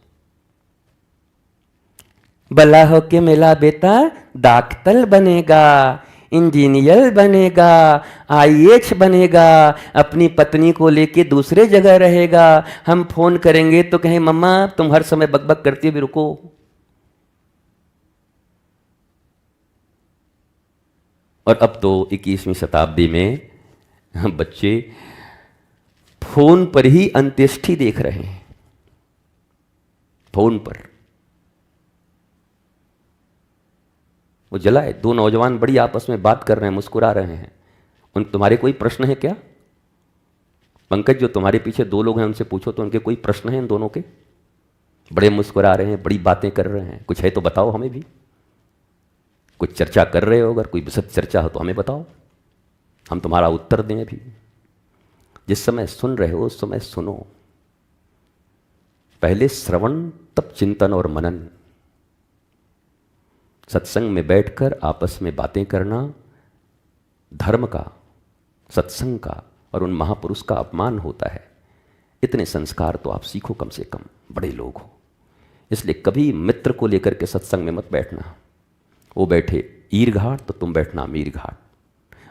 भला हो के मेरा बेटा डॉक्टर बनेगा, इंजीनियर बनेगा, आईएएस बनेगा, अपनी पत्नी को लेके दूसरे जगह रहेगा। हम फोन करेंगे तो कहें मम्मा तुम हर समय बकबक करती भी रुको। और अब तो 21वीं शताब्दी में बच्चे फोन पर ही अंत्येष्टि देख रहे हैं, फोन पर। वो जलाए, 2 नौजवान बड़ी आपस में बात कर रहे हैं, मुस्कुरा रहे हैं। उन तुम्हारे कोई प्रश्न है क्या? पंकज, जो तुम्हारे पीछे 2 लोग हैं उनसे पूछो तो उनके कोई प्रश्न हैं इन दोनों के? बड़े मुस्कुरा रहे हैं, बड़ी बातें कर रहे हैं, कुछ है तो बताओ हमें भी। कुछ चर्चा कर रहे हो, अगर कोई विशद चर्चा हो तो हमें बताओ, हम तुम्हारा उत्तर दें। भी जिस समय सुन रहे हो उस समय सुनो। पहले श्रवण, तब चिंतन और मनन। सत्संग में बैठकर आपस में बातें करना धर्म का, सत्संग का और उन महापुरुष का अपमान होता है। इतने संस्कार तो आप सीखो कम से कम, बड़े लोग हो। इसलिए कभी मित्र को लेकर के सत्संग में मत बैठना। वो बैठे ईर घाट तो तुम बैठना मीर घाट।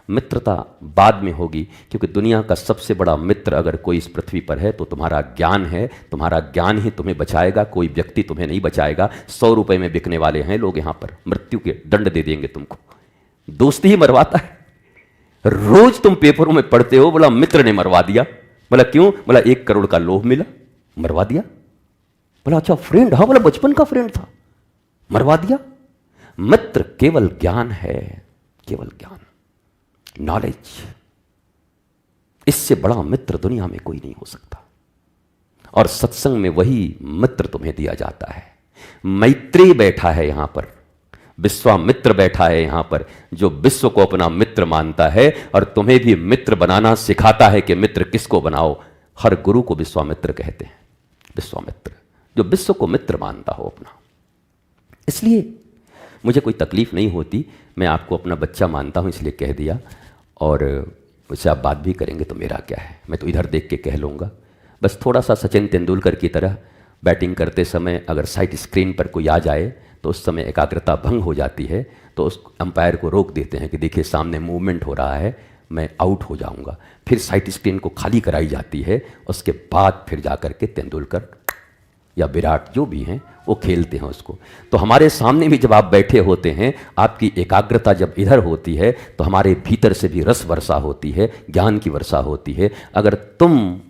मित्रता बाद में होगी, क्योंकि दुनिया का सबसे बड़ा मित्र अगर कोई इस पृथ्वी पर है तो तुम्हारा ज्ञान है। तुम्हारा ज्ञान ही तुम्हें बचाएगा, कोई व्यक्ति तुम्हें नहीं बचाएगा। 100 रुपए में बिकने वाले हैं लोग यहाँ पर, मृत्यु के दंड दे देंगे तुमको। दोस्ती ही मरवाता है। रोज तुम पेपरों में पढ़ते हो, बोला मित्र ने मरवा दिया। बोला क्यों? बोला 1 करोड़ का लोभ मिला। मरवा दिया। बोला अच्छा फ्रेंड, हाँ बोला बचपन का फ्रेंड था, मरवा दिया। मित्र केवल ज्ञान है, केवल ज्ञान, नॉलेज। इससे बड़ा मित्र दुनिया में कोई नहीं हो सकता। और सत्संग में वही मित्र तुम्हें दिया जाता है। मैत्री बैठा है यहां पर, विश्वामित्र बैठा है यहां पर, जो विश्व को अपना मित्र मानता है और तुम्हें भी मित्र बनाना सिखाता है कि मित्र किसको बनाओ। हर गुरु को विश्वामित्र कहते हैं, विश्वामित्र, जो विश्व को मित्र मानता हो अपना। इसलिए मुझे कोई तकलीफ नहीं होती, मैं आपको अपना बच्चा मानता हूं इसलिए कह दिया। और उससे आप बात भी करेंगे तो मेरा क्या है, मैं तो इधर देख के कह लूँगा। बस थोड़ा सा सचिन तेंदुलकर की तरह बैटिंग करते समय अगर साइड स्क्रीन पर कोई आ जाए तो उस समय एकाग्रता भंग हो जाती है, तो उस अंपायर को रोक देते हैं कि देखिए सामने मूवमेंट हो रहा है, मैं आउट हो जाऊंगा। फिर साइड स्क्रीन को खाली कराई जाती है, उसके बाद फिर जाकर के तेंदुलकर या विराट जो भी हैं वो खेलते हैं उसको। तो हमारे सामने भी जब आप बैठे होते हैं, आपकी एकाग्रता जब इधर होती है तो हमारे भीतर से भी रस वर्षा होती है, ज्ञान की वर्षा होती है। अगर तुम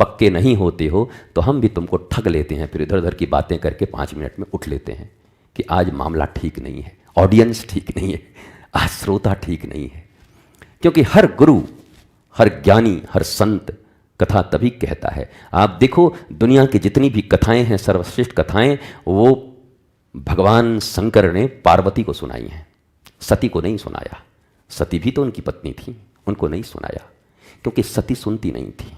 पक्के नहीं होते हो तो हम भी तुमको ठग लेते हैं, फिर इधर उधर की बातें करके 5 मिनट में उठ लेते हैं कि आज मामला ठीक नहीं है, ऑडियंस ठीक नहीं है, आज श्रोता ठीक नहीं है। क्योंकि हर गुरु, हर ज्ञानी, हर संत कथा तभी कहता है। आप देखो दुनिया की जितनी भी कथाएं हैं, सर्वश्रेष्ठ कथाएं, वो भगवान शंकर ने पार्वती को सुनाई हैं, सती को नहीं सुनाया। सती भी तो उनकी पत्नी थी, उनको नहीं सुनाया क्योंकि सती सुनती नहीं थी।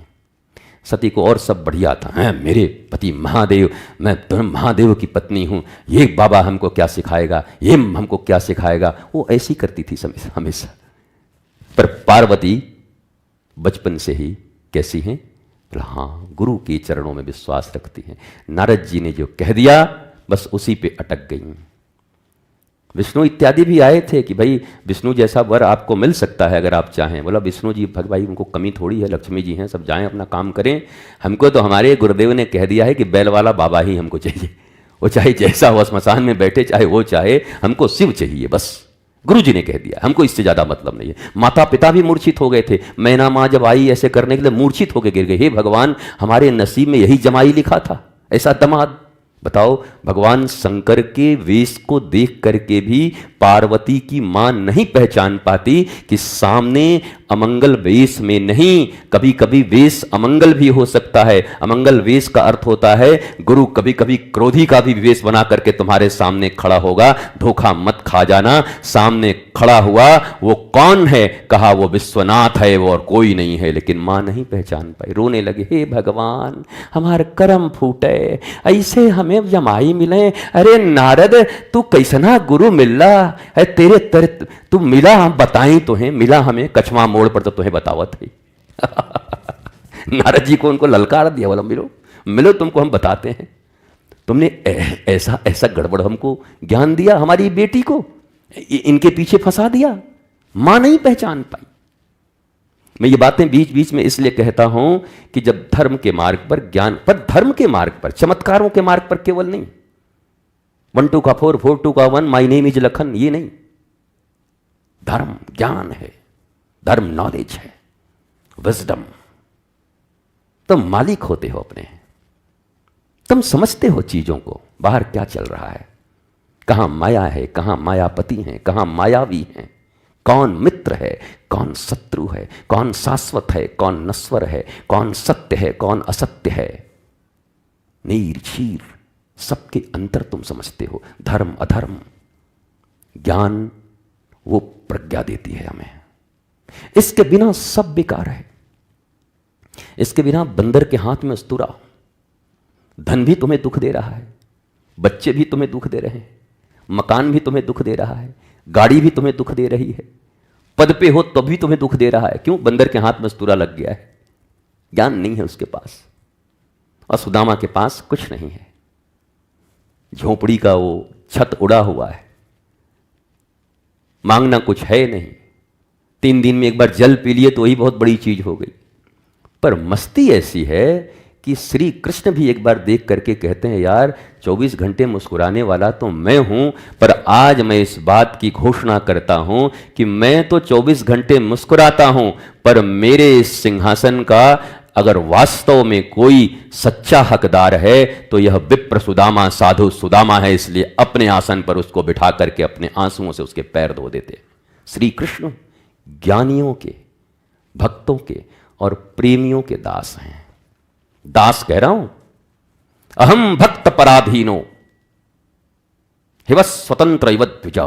सती को और सब बढ़िया था, हैं मेरे पति महादेव, मैं तो महादेव की पत्नी हूँ, ये बाबा हमको क्या सिखाएगा, ये हमको क्या सिखाएगा, वो ऐसी करती थी हमेशा। पर पार्वती बचपन से ही कैसी हैं? हाँ, गुरु के चरणों में विश्वास रखती हैं। नारद जी ने जो कह दिया बस उसी पे अटक गई। विष्णु इत्यादि भी आए थे कि भाई विष्णु जैसा वर आपको मिल सकता है अगर आप चाहें। बोला विष्णु जी भाई उनको कमी थोड़ी है, लक्ष्मी जी हैं, सब जाएं अपना काम करें, हमको तो हमारे गुरुदेव ने कह दिया है कि बैल वाला बाबा ही हमको चाहिए, वो चाहे जैसा हो श्मशान में बैठे, चाहे वो चाहे, हमको शिव चाहिए बस। गुरु जी ने कह दिया, हमको इससे ज्यादा मतलब नहीं है। माता पिता भी मूर्छित हो गए थे, मैना माँ जब आई ऐसे करने के लिए मूर्छित होकर गिर गए। हे भगवान, हमारे नसीब में यही जमाई लिखा था, ऐसा दमाद। बताओ, भगवान शंकर के वेश को देख करके भी पार्वती की मां नहीं पहचान पाती कि सामने अमंगल वेश में नहीं, कभी कभी वेश अमंगल भी हो सकता है। अमंगल वेश का अर्थ होता है गुरु कभी कभी क्रोधी का भी वेश बना करके तुम्हारे सामने खड़ा होगा, धोखा मत खा जाना। सामने खड़ा हुआ वो कौन है? कहा वो विश्वनाथ है, वो और कोई नहीं है। लेकिन मां नहीं पहचान पाई, रोने लगे, हे भगवान हमारे कर्म फूटे, ऐसे हमें जमाई मिले। अरे नारद तू कैसना गुरु मिला है, तेरे तर तू मिला, हम बताएं तो हैं, मिला हमें कछवा मोड़ पर तो तुम्हें बतावत है। नारद जी को उनको ललकार दिया, बोला मिलो मिलो, तुमको हम बताते हैं। तुमने ऐसा ऐसा गड़बड़ हमको ज्ञान दिया, हमारी बेटी को इनके पीछे फंसा दिया, मां नहीं पहचान पाई। मैं ये बातें बीच बीच में इसलिए कहता हूं कि जब धर्म के मार्ग पर, ज्ञान पर, धर्म के मार्ग पर, चमत्कारों के मार्ग पर केवल नहीं, 1 2 का 4 4 2 का 1, माई नेम इज लखन, ये नहीं। धर्म ज्ञान है, धर्म नॉलेज है, विजडम। तुम मालिक होते हो अपने, तुम समझते हो चीजों को, बाहर क्या चल रहा है, कहां माया है, कहां मायापति हैं, कहां मायावी हैं, कौन मित्र है, कौन शत्रु है, कौन शाश्वत है, कौन नश्वर है, कौन सत्य है, कौन असत्य है। नीर क्षीर सबके अंतर तुम समझते हो। धर्म अधर्म, ज्ञान वो प्रज्ञा देती है हमें। इसके बिना सब बेकार है। इसके बिना बंदर के हाथ में अस्तूरा। धन भी तुम्हें दुख दे रहा है, बच्चे भी तुम्हें दुख दे रहे हैं, मकान भी तुम्हें दुख दे रहा है, गाड़ी भी तुम्हें दुख दे रही है, पद पे हो तब भी तुम्हें दुख दे रहा है। क्यों? बंदर के हाथ में अस्तूरा लग गया है, ज्ञान नहीं है उसके पास। और सुदामा के पास कुछ नहीं है, झोपड़ी का वो छत उड़ा हुआ है, मांगना कुछ है नहीं, 3 दिन में एक बार जल पी लिए तो वही बहुत बड़ी चीज हो गई। पर मस्ती ऐसी है कि श्री कृष्ण भी एक बार देख करके कहते हैं, यार 24 घंटे मुस्कुराने वाला तो मैं हूं, पर आज मैं इस बात की घोषणा करता हूं कि मैं तो 24 घंटे मुस्कुराता हूं, पर मेरे इस सिंहासन का अगर वास्तव में कोई सच्चा हकदार है तो यह विप्र सुदामा, साधु सुदामा है। इसलिए अपने आसन पर उसको बिठा करके अपने आंसुओं से उसके पैर धो देते। श्री कृष्ण ज्ञानियों के, भक्तों के और प्रेमियों के दास हैं। दास कह रहा हूं, अहम भक्त पराधीनो हिव स्वतंत्र इव द्विजा।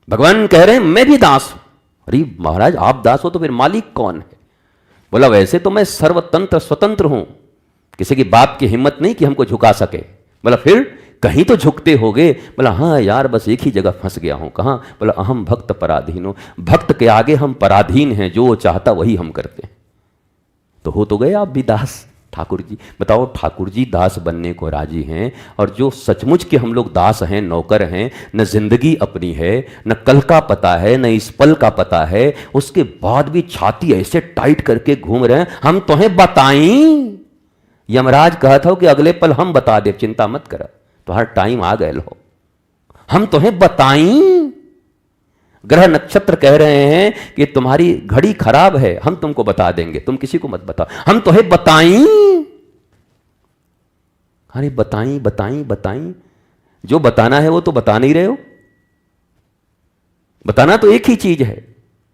भगवान कह रहे हैं मैं भी दास हूं। अरे महाराज, आप दास हो तो फिर मालिक कौन है? बोला वैसे तो मैं सर्वतंत्र स्वतंत्र हूं, किसी की बाप की हिम्मत नहीं कि हमको झुका सके। बोला फिर कहीं तो झुकते होगे? बोला हाँ यार, बस एक ही जगह फंस गया हूं। कहां? बोला अहम भक्त पराधीनो, भक्त के आगे हम पराधीन हैं, जो वो चाहता वही हम करते हैं। तो हो तो गए आप भी दास। ठाकुर जी बताओ, ठाकुर जी दास बनने को राजी हैं, और जो सचमुच के हम लोग दास हैं, नौकर हैं, न जिंदगी अपनी है, न कल का पता है, न इस पल का पता है, उसके बाद भी छाती ऐसे टाइट करके घूम रहे हैं, हम तुम्हें बताएं। यमराज कहा था कि अगले पल हम बता दे, चिंता मत कर, तुम्हारा टाइम आ गए लो, हम तुम्हें बताएं। ग्रह नक्षत्र कह रहे हैं कि तुम्हारी घड़ी खराब है, हम तुमको बता देंगे, तुम किसी को मत बताओ, हम तुम्हें बताएं। अरे बताएं बताएं बताएं, जो बताना है वो तो बता नहीं रहे हो। बताना तो एक ही चीज है,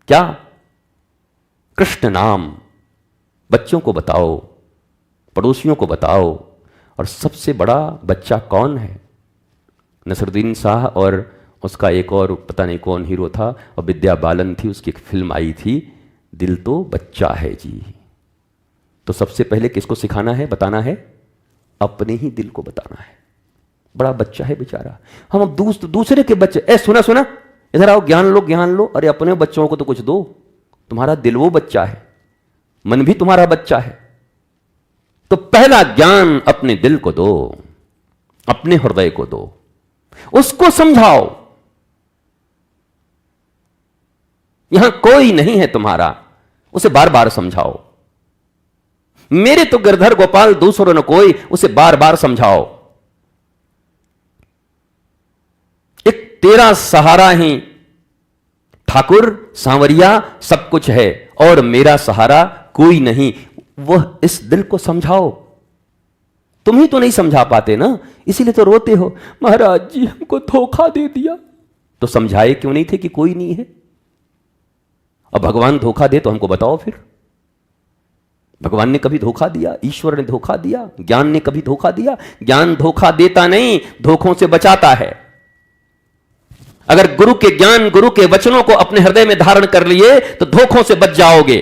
क्या? कृष्ण नाम। बच्चों को बताओ, पड़ोसियों को बताओ। और सबसे बड़ा बच्चा कौन है? नसरुद्दीन शाह और उसका एक और पता नहीं कौन हीरो था, और विद्या बालन थी, उसकी एक फिल्म आई थी, दिल तो बच्चा है जी। तो सबसे पहले किसको सिखाना है, बताना है? अपने ही दिल को बताना है। बड़ा बच्चा है बेचारा। हम अब दूसरे के बच्चे, सुना सुना, इधर आओ, ज्ञान लो ज्ञान लो। अरे अपने बच्चों को तो कुछ दो, तुम्हारा दिल वो बच्चा है, मन भी तुम्हारा बच्चा है। तो पहला ज्ञान अपने दिल को दो, अपने हृदय को दो, उसको समझाओ। यहां कोई नहीं है तुम्हारा, उसे बार बार समझाओ। मेरे तो गिरधर गोपाल दूसरों न कोई, उसे बार बार समझाओ। एक तेरा सहारा ही ठाकुर सांवरिया सब कुछ है, और मेरा सहारा कोई नहीं। वह इस दिल को समझाओ। तुम ही तो नहीं समझा पाते ना, इसीलिए तो रोते हो, महाराज जी हमको धोखा दे दिया। तो समझाए क्यों नहीं थे कि कोई नहीं है? अब भगवान धोखा दे तो हमको बताओ फिर। भगवान ने कभी धोखा दिया? ईश्वर ने धोखा दिया? ज्ञान ने कभी धोखा दिया? ज्ञान धोखा देता नहीं, धोखों से बचाता है। अगर गुरु के ज्ञान, गुरु के वचनों को अपने हृदय में धारण कर लिए तो धोखों से बच जाओगे,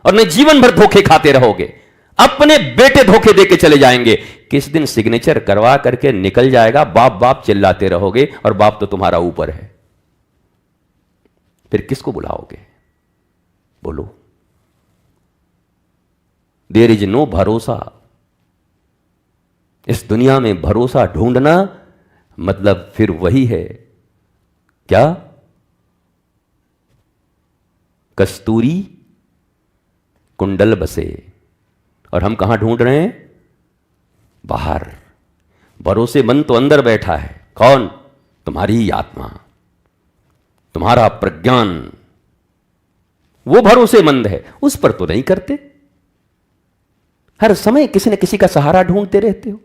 और नहीं जीवन भर धोखे खाते रहोगे। अपने बेटे धोखे देके चले जाएंगे। किस दिन सिग्नेचर करवा करके निकल जाएगा, बाप बाप चिल्लाते रहोगे, और बाप तो तुम्हारा ऊपर है। फिर किसको बुलाओगे? बोलो। देयर इज नो भरोसा। इस दुनिया में भरोसा ढूंढना मतलब फिर वही है, क्या? कस्तूरी कुंडल बसे। और हम कहां ढूंढ रहे हैं? बाहर। भरोसेमंद तो अंदर बैठा है। कौन? तुम्हारी ही आत्मा, तुम्हारा प्रज्ञान, वो भरोसेमंद है। उस पर तो नहीं करते। हर समय किसी न किसी का सहारा ढूंढते रहते हो।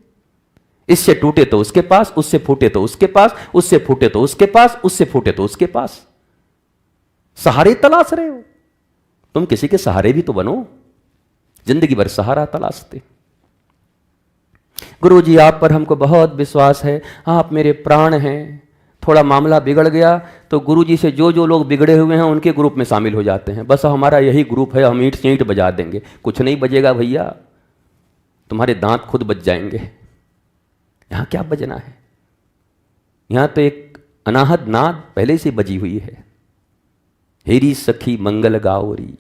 इससे टूटे तो उसके पास, उससे फूटे तो उसके पास, उससे फूटे तो उसके पास, उससे फूटे तो उसके पास। सहारे तलाश रहे हो। तुम किसी के सहारे भी तो बनो। जिंदगी भर सहारा तलाशते। गुरु जी आप पर हमको बहुत विश्वास है, आप मेरे प्राण हैं। थोड़ा मामला बिगड़ गया तो गुरु जी से जो जो लोग बिगड़े हुए हैं उनके ग्रुप में शामिल हो जाते हैं। बस हमारा यही ग्रुप है, हम ईंट से ईंट बजा देंगे। कुछ नहीं बजेगा भैया, तुम्हारे दांत खुद बज जाएंगे। यहां क्या बजना है? यहां तो एक अनाहत नाद पहले से बजी हुई है, हेरी सखी मंगल गावरी।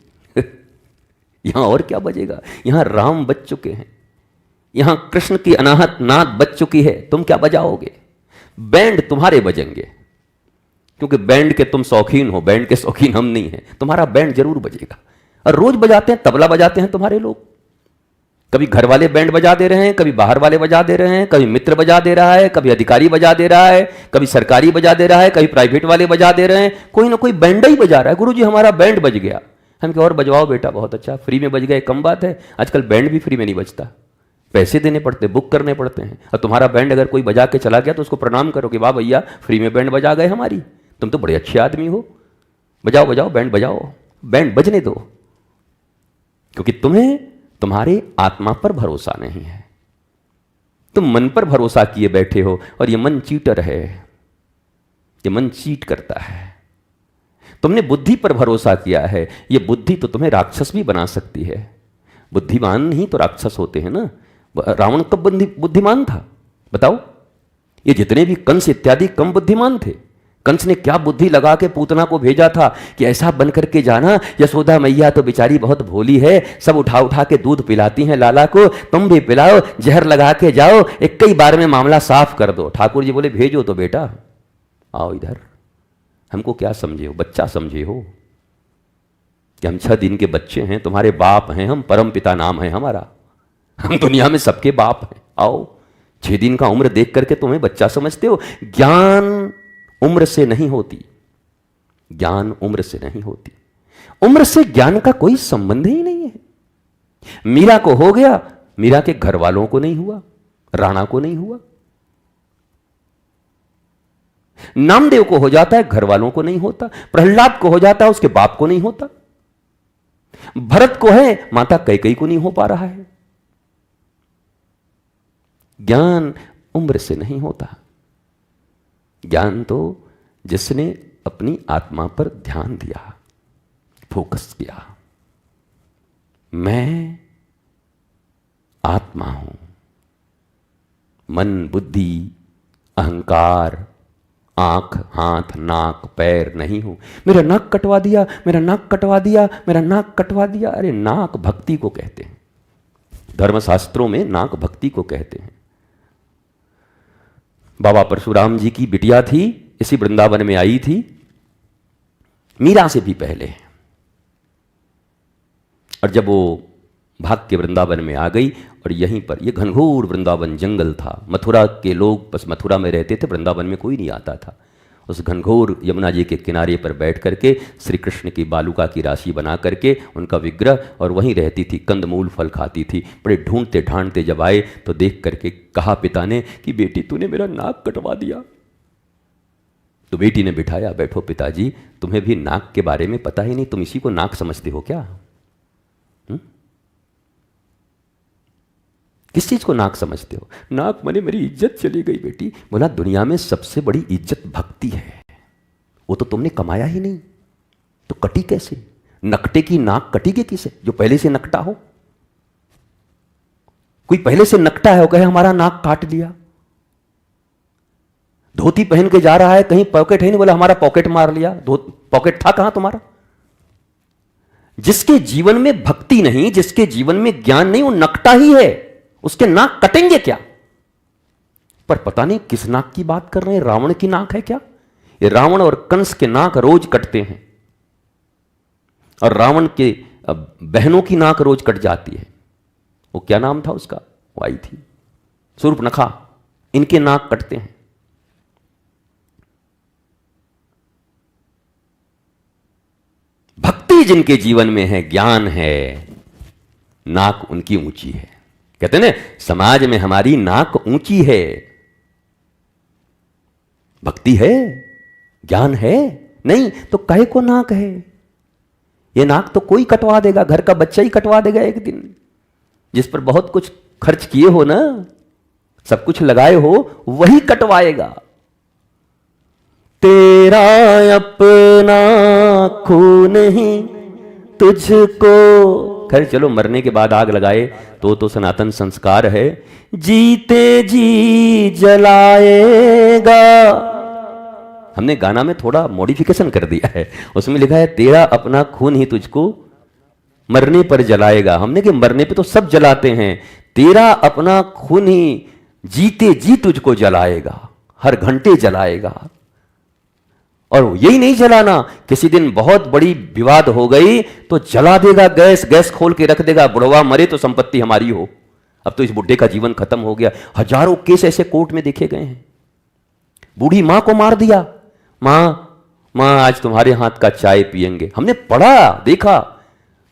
यहां और क्या बजेगा? यहां राम बज चुके हैं, यहां कृष्ण की अनाहत नाद बज चुकी है। तुम क्या बजाओगे? बैंड तुम्हारे बजेंगे, क्योंकि बैंड के तुम शौकीन हो, बैंड के शौकीन हम नहीं हैं। तुम्हारा बैंड जरूर बजेगा। और रोज बजाते हैं, तबला बजाते हैं तुम्हारे लोग। कभी घर वाले बैंड बजा दे रहे हैं, कभी बाहर वाले बजा दे रहे हैं, कभी मित्र बजा दे रहा है, कभी अधिकारी बजा दे रहा है, कभी सरकारी बजा दे रहा है, कभी प्राइवेट वाले बजा दे रहे हैं। कोई ना कोई बैंड ही बजा रहा है। गुरु जी हमारा बैंड बज गया। हम क्या और बजवाओ बेटा, बहुत अच्छा, फ्री में बज गए, कम बात है। आजकल बैंड भी फ्री में नहीं बजता, पैसे देने पड़ते, बुक करने पड़ते हैं। और तुम्हारा बैंड अगर कोई बजा के चला गया तो उसको प्रणाम करो कि वाह भैया फ्री में बैंड बजा गए हमारी, तुम तो बड़े अच्छे आदमी हो, बजाओ बजाओ बैंड बजाओ, बैंड बजने दो। क्योंकि तुम्हें तुम्हारे आत्मा पर भरोसा नहीं है, तुम मन पर भरोसा किए बैठे हो, और ये मन चीटर है, ये मन चीट करता है। तुमने बुद्धि पर भरोसा किया है, ये बुद्धि तो तुम्हें राक्षस भी बना सकती है। बुद्धिमान नहीं तो राक्षस होते हैं ना। रावण कब बुद्धिमान था बताओ? ये जितने भी कंस इत्यादि कम बुद्धिमान थे। कंस ने क्या बुद्धि लगा के पूतना को भेजा था कि ऐसा बन करके जाना, यशोदा मैया तो बेचारी बहुत भोली है, सब उठा उठा के दूध पिलाती हैं लाला को, तुम भी पिलाओ, जहर लगा के जाओ, एक कई बार में मामला साफ कर दो। ठाकुर जी बोले भेजो तो बेटा, आओ इधर, हमको क्या समझे हो, बच्चा समझे हो कि हम 6 दिन के बच्चे हैं, तुम्हारे बाप हैं हम, परम पिता नाम है हमारा, हम दुनिया में सबके बाप हैं। आओ, 6 दिन का उम्र देख करके तुम्हें बच्चा समझते हो? ज्ञान उम्र से नहीं होती, ज्ञान उम्र से नहीं होती, उम्र से ज्ञान का कोई संबंध ही नहीं है। मीरा को हो गया, मीरा के घर वालों को नहीं हुआ, राणा को नहीं हुआ। नामदेव को हो जाता है, घर वालों को नहीं होता। प्रहलाद को हो जाता है, उसके बाप को नहीं होता। भरत को है, माता कैकेयी को नहीं हो पा रहा है। ज्ञान उम्र से नहीं होता। ज्ञान तो जिसने अपनी आत्मा पर ध्यान दिया, फोकस किया, मैं आत्मा हूं, मन बुद्धि अहंकार आंख हाथ नाक पैर नहीं हूं। मेरा नाक कटवा दिया, मेरा नाक कटवा दिया, मेरा नाक कटवा दिया। अरे नाक भक्ति को कहते हैं, धर्मशास्त्रों में नाक भक्ति को कहते हैं। बाबा परशुराम जी की बिटिया थी, इसी वृंदावन में आई थी, मीरा से भी पहले। और जब वो भाग के वृंदावन में आ गई, और यहीं पर ये घनघोर वृंदावन जंगल था, मथुरा के लोग बस मथुरा में रहते थे, वृंदावन में कोई नहीं आता था। उस घनघोर यमुना जी के किनारे पर बैठ करके श्री कृष्ण की बालुका की राशि बना करके उनका विग्रह, और वहीं रहती थी, कंदमूल फल खाती थी। बड़े ढूंढते ढांढते जब आए तो देख करके कहा पिता ने कि बेटी तूने मेरा नाक कटवा दिया। तो बेटी ने बिठाया, बैठो पिताजी, तुम्हें भी नाक के बारे में पता ही नहीं, तुम इसी को नाक समझते हो क्या? किस चीज को नाक समझते हो? नाक माने मेरी इज्जत चली गई बेटी। बोला दुनिया में सबसे बड़ी इज्जत भक्ति है, वो तो तुमने कमाया ही नहीं, तो कटी कैसे? नकटे की नाक कटेगी किसे? जो पहले से नकटा हो। कोई पहले से नकटा है, वो कहे हमारा नाक काट लिया। धोती पहन के जा रहा है, कहीं पॉकेट है नहीं, बोला हमारा पॉकेट मार लिया। पॉकेट था कहां तुम्हारा? जिसके जीवन में भक्ति नहीं, जिसके जीवन में ज्ञान नहीं, वो नकटा ही है, उसके नाक कटेंगे क्या? पर पता नहीं किस नाक की बात कर रहे हैं। रावण की नाक है क्या? ये रावण और कंस के नाक रोज कटते हैं, और रावण के बहनों की नाक रोज कट जाती है। वो क्या नाम था उसका? वो आई थी शूर्पणखा, इनके नाक कटते हैं। भक्ति जिनके जीवन में है, ज्ञान है, नाक उनकी ऊंची है। कहते हैं ना, समाज में हमारी नाक ऊंची है। भक्ति है, ज्ञान है, नहीं तो काहे को नाक है? ये नाक तो कोई कटवा देगा, घर का बच्चा ही कटवा देगा एक दिन। जिस पर बहुत कुछ खर्च किए हो ना, सब कुछ लगाए हो, वही कटवाएगा। तेरा अपना खून ही तुझको, खैर चलो मरने के बाद आग लगाए तो सनातन संस्कार है, जीते जी जलाएगा। हमने गाना में थोड़ा मॉडिफिकेशन कर दिया है, उसमें लिखा है तेरा अपना खून ही तुझको मरने पर जलाएगा। हमने कि मरने पे तो सब जलाते हैं, तेरा अपना खून ही जीते जी तुझको जलाएगा, हर घंटे जलाएगा। और यही नहीं जलाना, किसी दिन बहुत बड़ी विवाद हो गई तो जला देगा, गैस खोल के रख देगा, बुढ़वा मरे तो संपत्ति हमारी हो। अब तो इस बुढ़े का जीवन खत्म हो गया। हजारों केस ऐसे कोर्ट में देखे गए हैं। बूढ़ी मां को मार दिया, मां आज तुम्हारे हाथ का चाय पिएंगे। हमने पढ़ा देखा,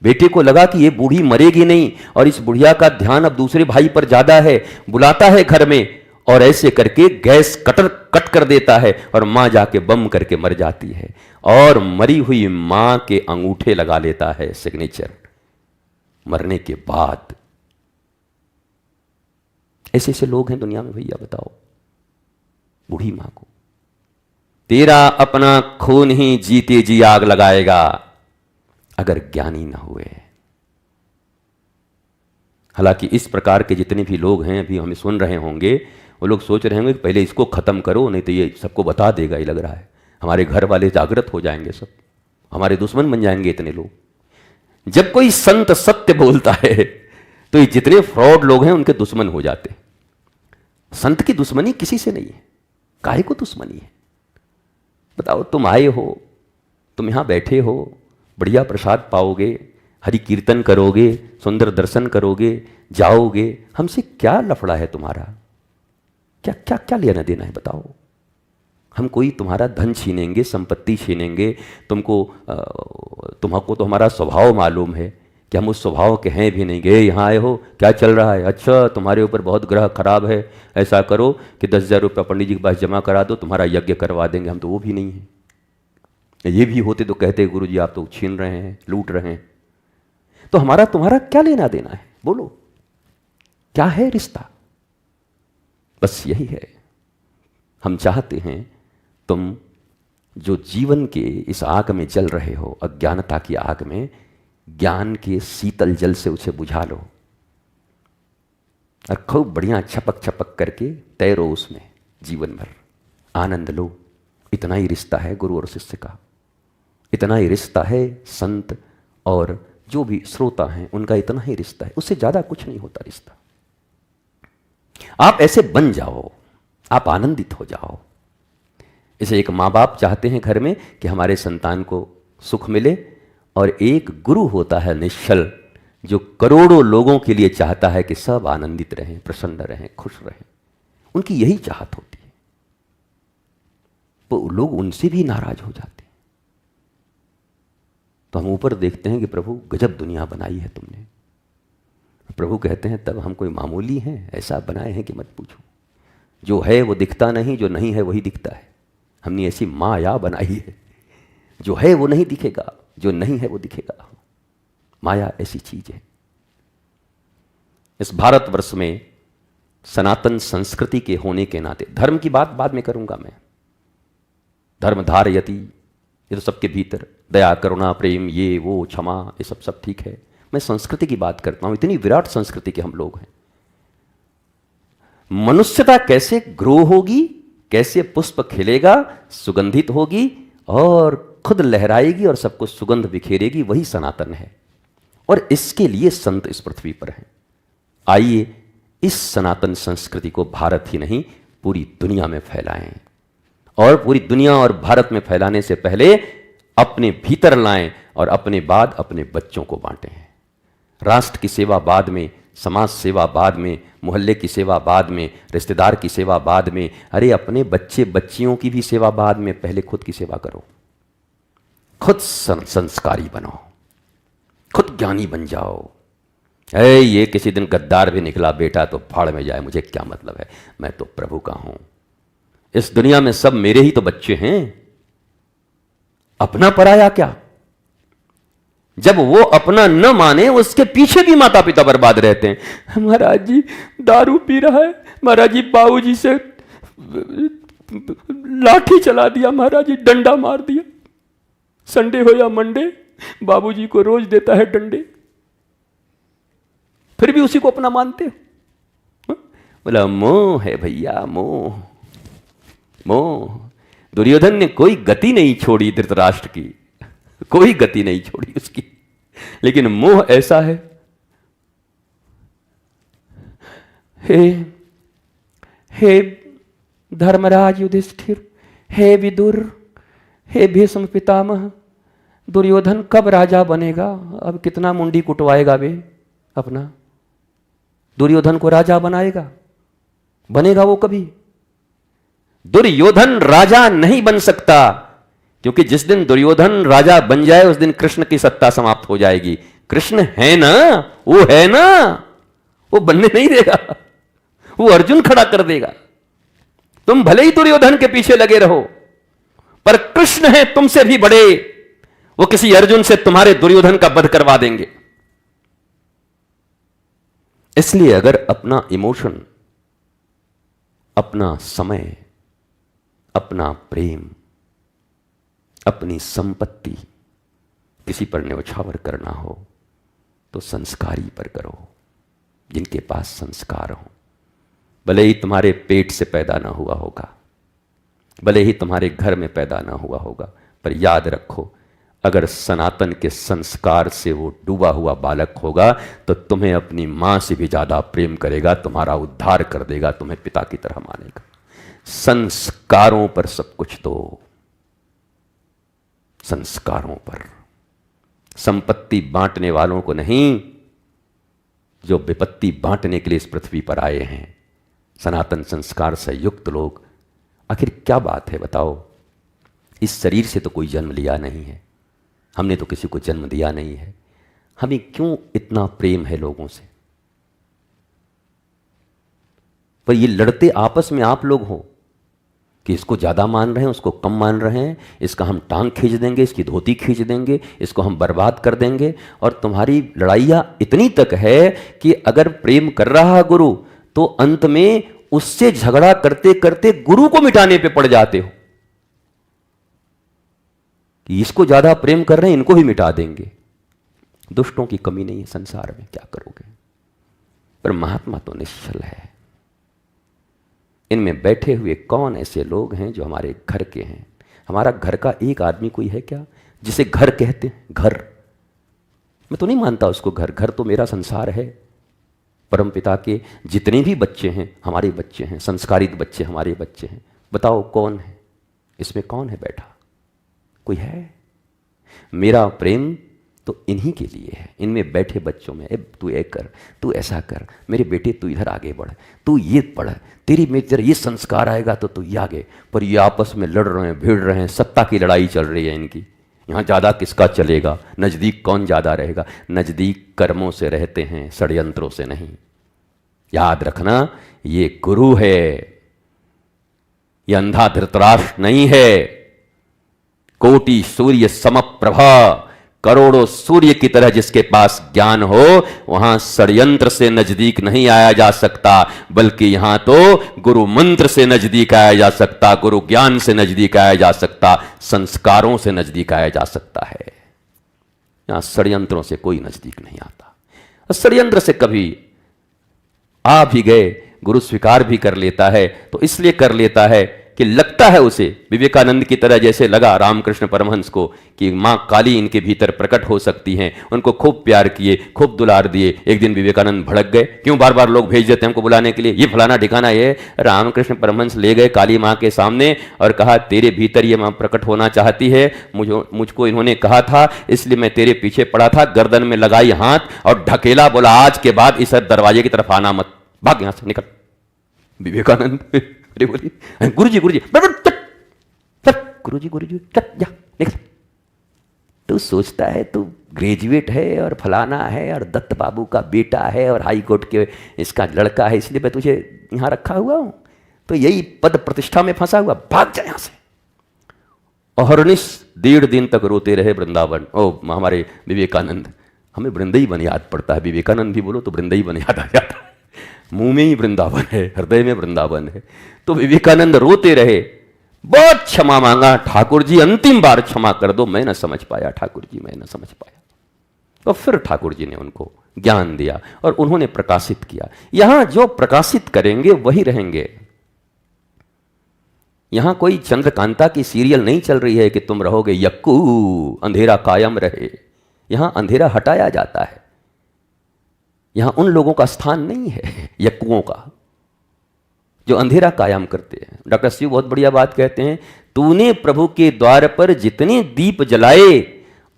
बेटे को लगा कि ये बूढ़ी मरेगी नहीं और इस बुढ़िया का ध्यान अब दूसरे भाई पर ज्यादा है, बुलाता है घर में और ऐसे करके गैस कट कर देता है और मां जाके बम करके मर जाती है और मरी हुई मां के अंगूठे लगा लेता है सिग्नेचर मरने के बाद। ऐसे ऐसे लोग हैं दुनिया में भैया, बताओ। बूढ़ी मां को तेरा अपना खून ही जीते जी आग लगाएगा अगर ज्ञानी ना हुए। हालांकि इस प्रकार के जितने भी लोग हैं अभी हमें सुन रहे होंगे, वो लोग सोच रहे होंगे कि पहले इसको खत्म करो, नहीं तो ये सबको बता देगा, ये लग रहा है हमारे घर वाले जागृत हो जाएंगे, सब हमारे दुश्मन बन जाएंगे इतने लोग। जब कोई संत सत्य बोलता है तो ये जितने फ्रॉड लोग हैं उनके दुश्मन हो जाते हैं। संत की दुश्मनी किसी से नहीं है, काहे को दुश्मनी है? बताओ, तुम आए हो, तुम यहां बैठे हो, बढ़िया प्रसाद पाओगे, हरि कीर्तन करोगे, सुंदर दर्शन करोगे, जाओगे, हमसे क्या लफड़ा है तुम्हारा? क्या क्या क्या लेना देना है बताओ? हम कोई तुम्हारा धन छीनेंगे, संपत्ति छीनेंगे? तुमको तो हमारा स्वभाव मालूम है कि हम उस स्वभाव के हैं भी नहीं। गए यहाँ आए हो, क्या चल रहा है? अच्छा, तुम्हारे ऊपर बहुत ग्रह खराब है, ऐसा करो कि 10,000 रुपया पंडित जी के पास जमा करा दो, तुम्हारा यज्ञ करवा देंगे। हम तो वो भी नहीं है। ये भी होते तो कहते गुरु जी आप तो छीन रहे हैं, लूट रहे हैं। तो हमारा तुम्हारा क्या लेना देना है? बोलो, क्या है रिश्ता? बस यही है, हम चाहते हैं तुम जो जीवन के इस आग में जल रहे हो, अज्ञानता की आग में, ज्ञान के शीतल जल से उसे बुझा लो और खूब बढ़िया छपक छपक करके तैरो उसमें, जीवन भर आनंद लो। इतना ही रिश्ता है गुरु और शिष्य का, इतना ही रिश्ता है संत और जो भी श्रोता हैं उनका, इतना ही रिश्ता है, उससे ज्यादा कुछ नहीं होता रिश्ता। आप ऐसे बन जाओ, आप आनंदित हो जाओ। इसे एक माँ बाप चाहते हैं घर में कि हमारे संतान को सुख मिले, और एक गुरु होता है निश्चल जो करोड़ों लोगों के लिए चाहता है कि सब आनंदित रहें, प्रसन्न रहें, खुश रहें। उनकी यही चाहत होती है, तो लोग उनसे भी नाराज हो जाते हैं। तो हम ऊपर देखते हैं कि प्रभु गजब दुनिया बनाई है तुमने। प्रभु कहते हैं तब हम कोई मामूली हैं, ऐसा बनाए हैं कि मत पूछो। जो है वो दिखता नहीं, जो नहीं है वही दिखता है। हमने ऐसी माया बनाई है, जो है वो नहीं दिखेगा, जो नहीं है वो दिखेगा। माया ऐसी चीज है। इस भारतवर्ष में सनातन संस्कृति के होने के नाते, धर्म की बात बाद में करूंगा मैं, धर्म धारयति, ये तो सबके भीतर, दया करुणा प्रेम ये वो क्षमा, ये सब ठीक है। मैं संस्कृति की बात करता हूं। इतनी विराट संस्कृति के हम लोग हैं। मनुष्यता कैसे ग्रो होगी, कैसे पुष्प खिलेगा, सुगंधित होगी और खुद लहराएगी और सबको सुगंध बिखेरेगी, वही सनातन है। और इसके लिए संत इस पृथ्वी पर हैं। आइए इस सनातन संस्कृति को भारत ही नहीं पूरी दुनिया में फैलाएं, और पूरी दुनिया और भारत में फैलाने से पहले अपने भीतर लाएं और अपने बाद अपने बच्चों को बांटें। राष्ट्र की सेवा बाद में, समाज सेवा बाद में, मोहल्ले की सेवा बाद में, रिश्तेदार की सेवा बाद में। अरे अपने बच्चे बच्चियों की भी सेवा बाद में, पहले खुद की सेवा करो। खुद संस्कारी बनो, खुद ज्ञानी बन जाओ। ये किसी दिन गद्दार भी निकला बेटा तो फाड़ में जाए, मुझे क्या मतलब है, मैं तो प्रभु का हूं। इस दुनिया में सब मेरे ही तो बच्चे हैं, अपना पराया क्या। जब वो अपना न माने, उसके पीछे भी माता पिता बर्बाद रहते हैं। महाराज जी दारू पी रहा है, महाराज जी बाबूजी से लाठी चला दिया, महाराज जी डंडा मार दिया, संडे हो या मंडे बाबूजी को रोज देता है डंडे, फिर भी उसी को अपना मानते हो। बोला मोह है भैया, मोह मोह। दुर्योधन ने कोई गति नहीं छोड़ी धृतराष्ट्र की, कोई गति नहीं छोड़ी उसकी, लेकिन मोह ऐसा है। हे धर्मराज युधिष्ठिर, हे विदुर, हे भीष्म पितामह, दुर्योधन कब राजा बनेगा? अब कितना मुंडी कुटवाएगा वे अपना? दुर्योधन को राजा बनाएगा? बनेगा वो कभी? दुर्योधन राजा नहीं बन सकता, क्योंकि जिस दिन दुर्योधन राजा बन जाए उस दिन कृष्ण की सत्ता समाप्त हो जाएगी। कृष्ण है ना, वो है ना, वो बनने नहीं देगा, वो अर्जुन खड़ा कर देगा। तुम भले ही दुर्योधन के पीछे लगे रहो, पर कृष्ण है तुमसे भी बड़े, वो किसी अर्जुन से तुम्हारे दुर्योधन का वध करवा देंगे। इसलिए अगर अपना इमोशन, अपना समय, अपना प्रेम, अपनी संपत्ति किसी पर न्यौछावर करना हो तो संस्कारी पर करो, जिनके पास संस्कार हो। भले ही तुम्हारे पेट से पैदा ना हुआ होगा, भले ही तुम्हारे घर में पैदा ना हुआ होगा, पर याद रखो, अगर सनातन के संस्कार से वो डूबा हुआ बालक होगा तो तुम्हें अपनी मां से भी ज्यादा प्रेम करेगा, तुम्हारा उद्धार कर देगा, तुम्हें पिता की तरह मानेगा। संस्कारों पर सब कुछ दो, संस्कारों पर। संपत्ति बांटने वालों को नहीं, जो विपत्ति बांटने के लिए इस पृथ्वी पर आए हैं। सनातन संस्कार से युक्त लोग। आखिर क्या बात है बताओ, इस शरीर से तो कोई जन्म लिया नहीं है, हमने तो किसी को जन्म दिया नहीं है, हमें क्यों इतना प्रेम है लोगों से? पर ये लड़ते आपस में आप लोग हो कि इसको ज़्यादा मान रहे हैं, उसको कम मान रहे हैं, इसका हम टांग खींच देंगे, इसकी धोती खींच देंगे, इसको हम बर्बाद कर देंगे। और तुम्हारी लड़ाइयाँ इतनी तक है कि अगर प्रेम कर रहा गुरु तो अंत में उससे झगड़ा करते करते गुरु को मिटाने पे पड़ जाते हो कि इसको ज़्यादा प्रेम कर रहे हैं, इनको भी मिटा देंगे। दुष्टों की कमी नहीं है संसार में, क्या करोगे? पर महात्मा तो निश्चल है। इनमें बैठे हुए कौन ऐसे लोग हैं जो हमारे घर के हैं? हमारा घर का एक आदमी कोई है क्या जिसे घर कहते हैं? घर, मैं तो नहीं मानता उसको घर। घर तो मेरा संसार है। परमपिता के जितने भी बच्चे हैं हमारे बच्चे हैं, संस्कारित बच्चे हमारे बच्चे हैं। बताओ कौन है इसमें? कौन है बैठा? कोई है? मेरा प्रेम तो इन्हीं के लिए है, इनमें बैठे बच्चों में। तू ये कर, तू ऐसा कर, मेरे बेटे तू इधर आगे बढ़, तू ये पढ़, तेरी में जरा ये संस्कार आएगा तो तू ये आगे। पर ये आपस में लड़ रहे हैं, भिड़ रहे हैं, सत्ता की लड़ाई चल रही है इनकी। यहाँ ज़्यादा किसका चलेगा, नज़दीक कौन ज़्यादा रहेगा? नज़दीक कर्मों से रहते हैं, षड्यंत्रों से नहीं। याद रखना, ये गुरु है, ये अंधा धृतराष्ट्र नहीं है। कोटि सूर्य समप्रभा, करोड़ों सूर्य की तरह जिसके पास ज्ञान हो, वहां षड्यंत्र से नजदीक नहीं आया जा सकता, बल्कि यहां तो गुरु मंत्र से नजदीक आया जा सकता, गुरु ज्ञान से नजदीक आया जा सकता, संस्कारों से नजदीक आया जा सकता है। यहां षड्यंत्रों से कोई नजदीक नहीं आता। षड्यंत्र से कभी आ भी गए, गुरु स्वीकार भी कर लेता है तो इसलिए कर लेता है कि लगता है उसे विवेकानंद की तरह जैसे लगा रामकृष्ण परमहंस को कि मां काली इनके भीतर प्रकट हो सकती हैं। उनको खूब प्यार किए, खूब दुलार दिए। एक दिन विवेकानंद भड़क गए, क्यों बार बार लोग भेज देते हैं हमको बुलाने के लिए, ये फलाना ठिकाना। ये रामकृष्ण परमहंस ले गए काली माँ के सामने और कहा, तेरे भीतर ये माँ प्रकट होना चाहती है, मुझको इन्होंने कहा था, इसलिए मैं तेरे पीछे पड़ा था। गर्दन में लगाई हाथ और ढकेला, बोला आज के बाद इस दरवाजे की तरफ आना मत, भाग यहां से, निकल। विवेकानंद बोली, गुरुजी गुरुजी, गुरुजी गुरुजी, जा निकल। तू सोचता है तू ग्रेजुएट है और फलाना है और दत्त बाबू का बेटा है और हाई कोर्ट के इसका लड़का है, इसलिए मैं तुझे यहां रखा हुआ हूं, तो यही पद प्रतिष्ठा में फंसा हुआ, भाग जा यहां से। अहर्निश 1.5 दिन तक रोते रहे वृंदावन। ओ हमारे विवेकानंद, हमें वृंदावन याद पड़ता है, विवेकानंद भी बोलो तो वृंदावन याद आ जाता है। मुंह में ही वृंदावन है, हृदय में वृंदावन है। तो विवेकानंद रोते रहे, बहुत क्षमा मांगा, ठाकुर जी अंतिम बार क्षमा कर दो, मैं न समझ पाया ठाकुर जी, मैं न समझ पाया। तो फिर ठाकुर जी ने उनको ज्ञान दिया और उन्होंने प्रकाशित किया। यहां जो प्रकाशित करेंगे वही रहेंगे। यहां कोई चंद्रकांता की सीरियल नहीं चल रही है कि तुम रहोगे यक्कू, अंधेरा कायम रहे। यहां अंधेरा हटाया जाता है। यहां उन लोगों का स्थान नहीं है यक्कुओं का जो अंधेरा कायम करते हैं। डॉक्टर शिव बहुत बढ़िया बात कहते हैं, तूने प्रभु के द्वार पर जितने दीप जलाए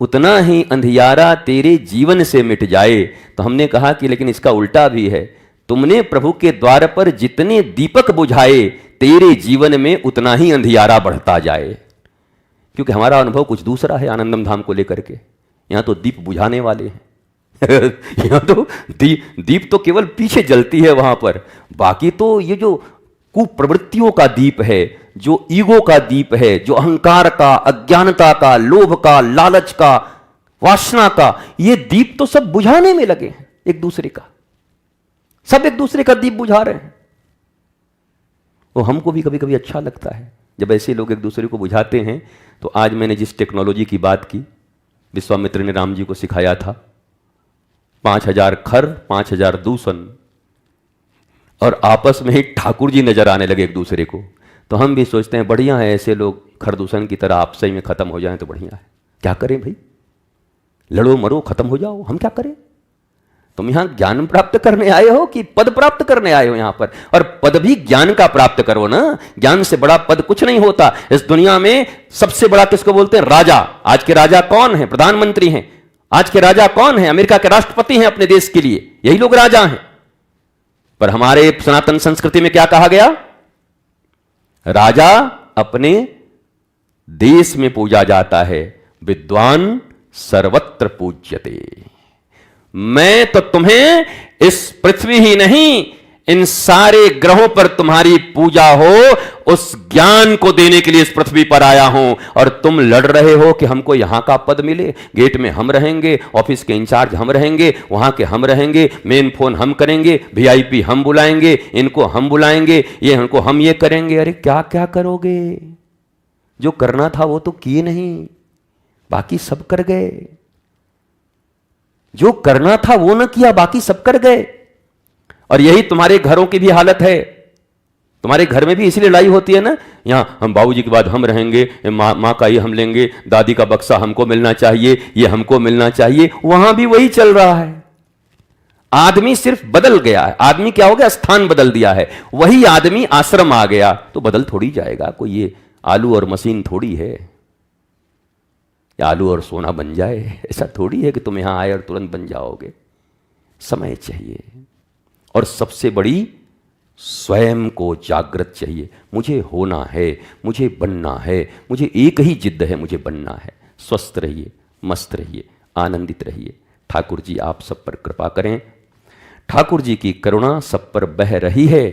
उतना ही अंधियारा तेरे जीवन से मिट जाए। तो हमने कहा कि लेकिन इसका उल्टा भी है, तुमने प्रभु के द्वार पर जितने दीपक बुझाए तेरे जीवन में उतना ही अंधियारा बढ़ता जाए। क्योंकि हमारा अनुभव कुछ दूसरा है आनंदम धाम को लेकर के। यहां तो दीप बुझाने वाले हैं, यहाँ तो दीप तो केवल पीछे जलती है वहां पर, बाकी तो ये जो कुप्रवृत्तियों का दीप है, जो ईगो का दीप है, जो अहंकार का, अज्ञानता का, लोभ का, लालच का, वासना का, ये दीप तो सब बुझाने में लगे हैं एक दूसरे का। सब एक दूसरे का दीप बुझा रहे हैं। वो हमको भी कभी कभी अच्छा लगता है जब ऐसे लोग एक दूसरे को बुझाते हैं। तो आज मैंने जिस टेक्नोलॉजी की बात की, विश्वामित्र ने राम जी को सिखाया था, 5000 खर 5000 दूषण, और आपस में ही ठाकुर जी नजर आने लगे एक दूसरे को। तो हम भी सोचते हैं बढ़िया है, ऐसे लोग खरदूषण की तरह आपस में खत्म हो जाएं तो बढ़िया है। क्या करें भाई, लड़ो मरो खत्म हो जाओ, हम क्या करें? तुम यहां ज्ञान प्राप्त करने आए हो कि पद प्राप्त करने आए हो यहां पर? और पद भी ज्ञान का प्राप्त करो ना, ज्ञान से बड़ा पद कुछ नहीं होता इस दुनिया में। सबसे बड़ा किसको बोलते हैं? राजा। आज के राजा कौन है? प्रधानमंत्री हैं। आज के राजा कौन है? अमेरिका के राष्ट्रपति हैं अपने देश के लिए, यही लोग राजा हैं। पर हमारे सनातन संस्कृति में क्या कहा गया? राजा अपने देश में पूजा जाता है, विद्वान सर्वत्र पूज्यते। मैं तो तुम्हें इस पृथ्वी ही नहीं, इन सारे ग्रहों पर तुम्हारी पूजा हो, उस ज्ञान को देने के लिए इस पृथ्वी पर आया हूं। और तुम लड़ रहे हो कि हमको यहां का पद मिले, गेट में हम रहेंगे, ऑफिस के इंचार्ज हम रहेंगे, वहां के हम रहेंगे, मेन फोन हम करेंगे, वीआईपी हम बुलाएंगे, इनको हम बुलाएंगे, ये हमको हम ये करेंगे। अरे क्या क्या करोगे? जो करना था वो तो किए नहीं, बाकी सब कर गए। जो करना था वो ना किया, बाकी सब कर गए। और यही तुम्हारे घरों की भी हालत है। तुम्हारे घर में भी इसलिए लड़ाई होती है ना, यहां हम बाबूजी के बाद हम रहेंगे, माँ का ये हम लेंगे, दादी का बक्सा हमको मिलना चाहिए, ये हमको मिलना चाहिए। वहां भी वही चल रहा है। आदमी सिर्फ बदल गया है। आदमी क्या हो गया? स्थान बदल दिया है। वही आदमी आश्रम आ गया तो बदल थोड़ी जाएगा। कोई ये आलू और मशीन थोड़ी है, आलू और सोना बन जाए, ऐसा थोड़ी है कि तुम यहां आए और तुरंत बन जाओगे। समय चाहिए, और सबसे बड़ी स्वयं को जागृत चाहिए। मुझे होना है, मुझे बनना है, मुझे एक ही जिद्द है, मुझे बनना है। स्वस्थ रहिए, मस्त रहिए, आनंदित रहिए। ठाकुर जी आप सब पर कृपा करें। ठाकुर जी की करुणा सब पर बह रही है,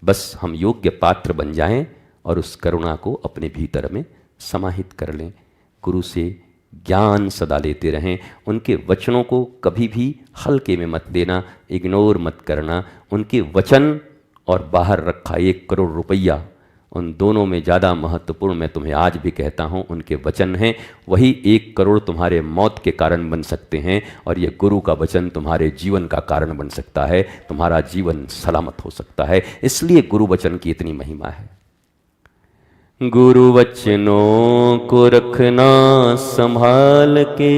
बस हम योग्य पात्र बन जाएं और उस करुणा को अपने भीतर में समाहित कर लें। गुरु से ज्ञान सदा लेते रहें। उनके वचनों को कभी भी हल्के में मत देना, इग्नोर मत करना। उनके वचन और बाहर रखा 1 करोड़ रुपया, उन दोनों में ज़्यादा महत्वपूर्ण मैं तुम्हें आज भी कहता हूँ उनके वचन हैं। वही 1 करोड़ तुम्हारे मौत के कारण बन सकते हैं, और ये गुरु का वचन तुम्हारे जीवन का कारण बन सकता है। तुम्हारा जीवन सलामत हो सकता है। इसलिए गुरु वचन की इतनी महिमा है। गुरु वचनों को रखना संभाल के,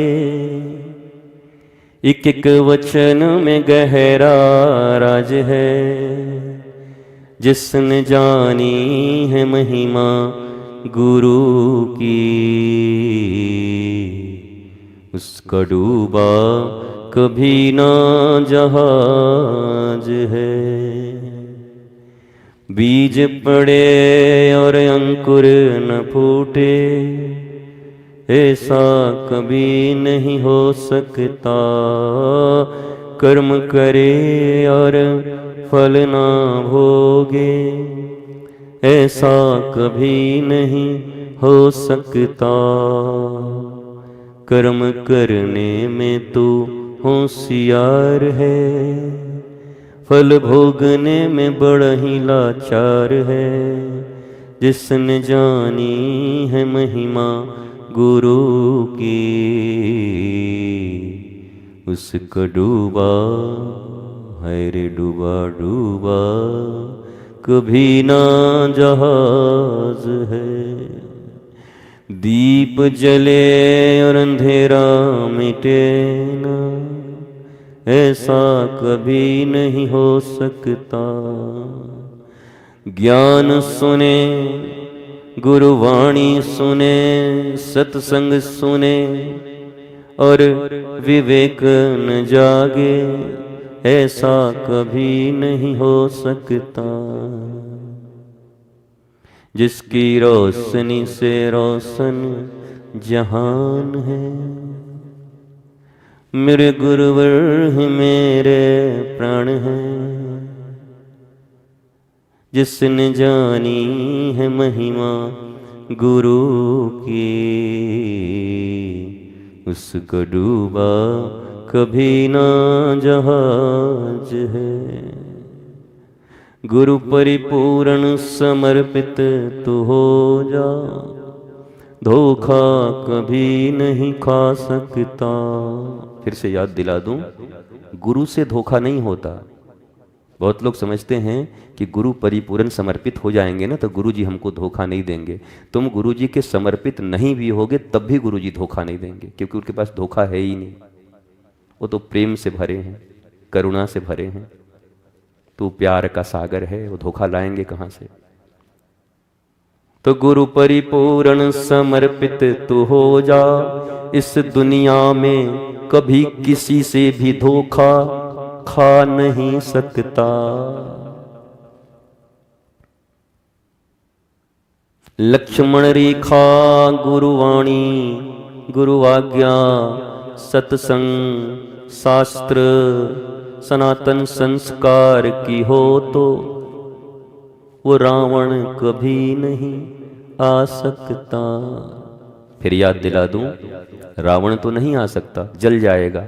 एक एक वचन में गहरा राज है। जिसने जानी है महिमा गुरु की, उसका डूबा कभी ना जहाज है। बीज पड़े और अंकुर न फूटे, ऐसा कभी नहीं हो सकता। कर्म करे और फल ना भोगे, ऐसा कभी नहीं हो सकता। कर्म करने में तू होशियार है, फल भोगने में बड़ा ही लाचार है। जिसने जानी है महिमा गुरु की, उसका डूबा है रे डूबा डूबा कभी ना जहाज है। दीप जले और अंधेरा मिटे ना, ऐसा कभी नहीं हो सकता। ज्ञान सुने, गुरुवाणी सुने, सत्संग सुने और विवेक न जागे, ऐसा कभी नहीं हो सकता। जिसकी रोशनी से रोशन जहान है, मेरे गुरुवर ही मेरे प्राण हैं, जिसने जानी है महिमा गुरु की, उसको डूबा कभी ना जहाज है। गुरु परिपूर्ण समर्पित तू हो जा, धोखा कभी नहीं खा सकता। फिर से याद दिला दूं, गुरु से धोखा नहीं होता। बहुत लोग समझते हैं कि गुरु परिपूर्ण समर्पित हो जाएंगे ना तो गुरु जी हमको धोखा नहीं देंगे। तुम गुरु जी के समर्पित नहीं भी होगे तब भी गुरु जी धोखा नहीं देंगे, क्योंकि उनके पास धोखा है ही नहीं। वो तो प्रेम से भरे हैं, करुणा से भरे हैं। तू प्यार का सागर है, वो धोखा लाएंगे कहां से। तो गुरु परिपूर्ण समर्पित तू हो जा, इस दुनिया में कभी किसी से भी धोखा खा नहीं सकता। लक्ष्मण रेखा गुरुवाणी, गुरु आज्ञा, सत्संग, शास्त्र, सनातन संस्कार की हो तो वो रावण कभी नहीं आ सकता। फिर याद दिला दूं, रावण तो नहीं आ सकता, जल जाएगा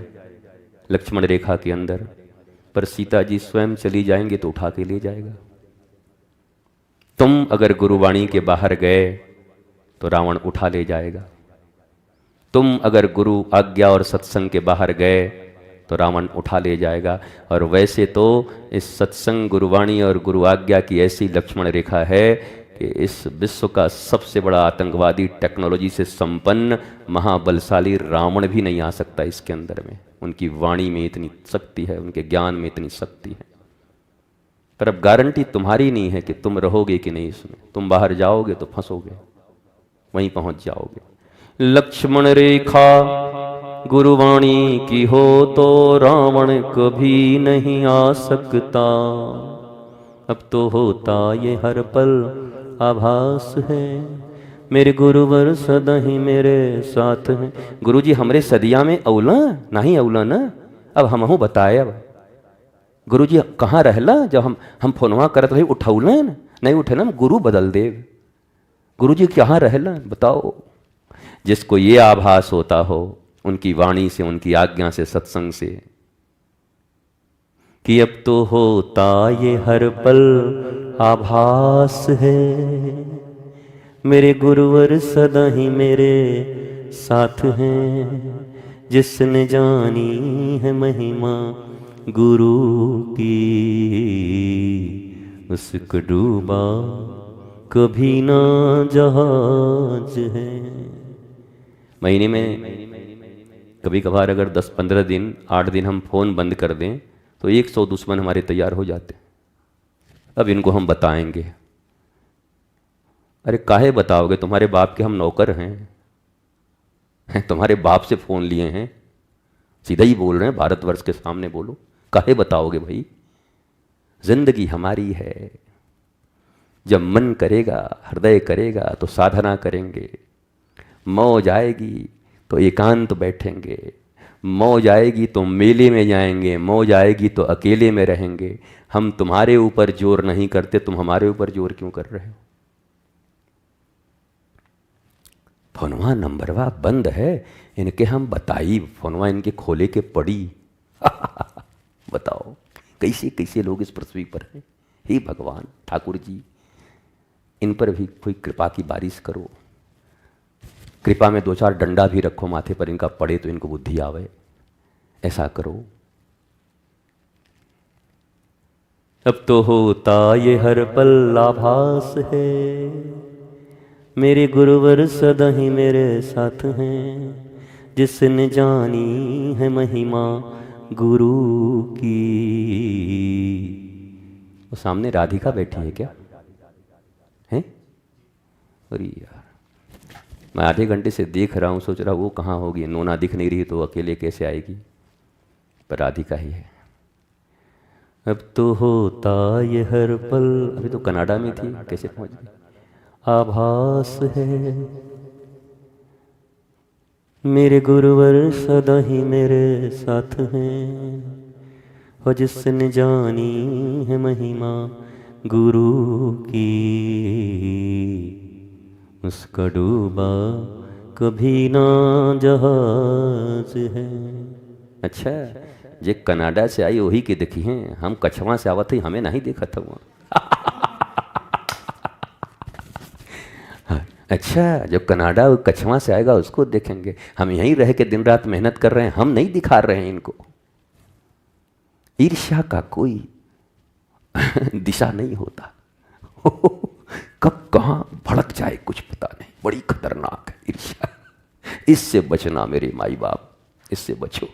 लक्ष्मण रेखा के अंदर, पर सीता जी स्वयं चली जाएंगे तो उठा के ले जाएगा। तुम अगर गुरुवाणी के बाहर गए तो रावण उठा ले जाएगा। तुम अगर गुरु आज्ञा और सत्संग के बाहर गए तो रावण उठा ले जाएगा। और वैसे तो इस सत्संग, गुरुवाणी और गुरु आज्ञा की ऐसी लक्ष्मण रेखा है कि इस विश्व का सबसे बड़ा आतंकवादी, टेक्नोलॉजी से संपन्न, महाबलशाली रावण भी नहीं आ सकता इसके अंदर में। उनकी वाणी में इतनी शक्ति है, उनके ज्ञान में इतनी शक्ति है। पर अब गारंटी तुम्हारी नहीं है कि तुम रहोगे कि नहीं इसमें। तुम बाहर जाओगे तो फंसोगे, वहीं पहुंच जाओगे। लक्ष्मण रेखा गुरुवाणी की हो तो रावण कभी नहीं आ सकता। अब तो होता ये हर पल आभास है, मेरे गुरुवर सदा ही मेरे साथ हैं। गुरु जी हमरे सदिया में औला नहीं औला ना, अब हमहू बताए। अब गुरु जी कहाँ रहला, जब हम फोनवा करत रही उठौला नहीं उठे ना, गुरु बदल दे। गुरु जी कहाँ रहला बताओ। जिसको ये आभास होता हो उनकी वाणी से, उनकी आज्ञा से, सत्संग से, कि अब तो होता ये हर पल आभास है, मेरे गुरुवर सदा ही मेरे साथ हैं। जिसने जानी है महिमा गुरु की, उसको डूबा कभी ना जहाज है। महीने में कभी कभार अगर 10-15 दिन, 8 दिन हम फोन बंद कर दें तो 100 दुश्मन हमारे तैयार हो जाते। अब इनको हम बताएंगे। अरे काहे बताओगे, तुम्हारे बाप के हम नौकर हैं, तुम्हारे बाप से फोन लिए हैं, सीधा ही बोल रहे हैं, भारतवर्ष के सामने बोलो। काहे बताओगे भाई, जिंदगी हमारी है। जब मन करेगा, हृदय करेगा तो साधना करेंगे। मौज आएगी तो एकांत बैठेंगे, मौज आएगी तो मेले में जाएंगे, मौज आएगी तो अकेले में रहेंगे। हम तुम्हारे ऊपर जोर नहीं करते, तुम हमारे ऊपर जोर क्यों कर रहे हो। फोनवा नंबरवा बंद है, इनके हम बताई, फोनवा इनके खोले के पड़ी। बताओ कैसे कैसे लोग इस पृथ्वी पर हैं। हे भगवान ठाकुर जी, इन पर भी कोई कृपा की बारिश करो। कृपा में 2-4 डंडा भी रखो माथे पर, इनका पड़े तो इनको बुद्धि आवे, ऐसा करो। अब तो होता ये हर पल आभास है, मेरे गुरुवर सदा ही मेरे साथ हैं। जिसने जानी है महिमा गुरु की। वो सामने राधिका बैठी है क्या है? अरे यार, मैं आधे घंटे से देख रहा हूँ, सोच रहा वो कहाँ होगी। नोना दिख नहीं रही तो अकेले कैसे आएगी, पर राधिका ही है। अब तो होता ये हर पल, अभी तो कनाडा में थी, कैसे पहुँच गई। आभास है मेरे गुरुवर सदा ही मेरे साथ हैं, और जिसने जानी है महिमा गुरु की, उसका डूबा कभी ना जहाज है। अच्छा, जे कनाडा से आई वही के देखी हैं, हम कछवा से आवत ही हमें नहीं देखा था वहाँ। अच्छा, जो कनाडा कछवा से आएगा उसको देखेंगे। हम यहीं रह के दिन रात मेहनत कर रहे हैं, हम नहीं दिखा रहे हैं इनको। ईर्ष्या का कोई दिशा नहीं होता। कब कहाँ भड़क जाए कुछ पता नहीं, बड़ी खतरनाक है ईर्ष्या। इससे बचना मेरे माई बाप, इससे बचो,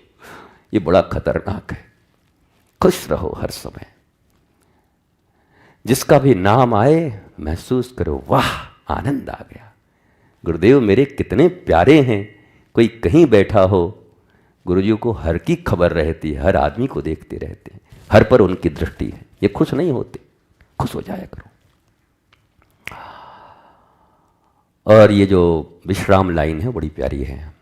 ये बड़ा खतरनाक है। खुश रहो हर समय, जिसका भी नाम आए महसूस करो वाह आनंद आ गया। गुरुदेव मेरे कितने प्यारे हैं। कोई कहीं बैठा हो, गुरुजी को हर की खबर रहती है, हर आदमी को देखते रहते हैं, हर पर उनकी दृष्टि है। ये खुश नहीं होते, खुश हो जाया करो। और ये जो विश्राम लाइन है बड़ी प्यारी है।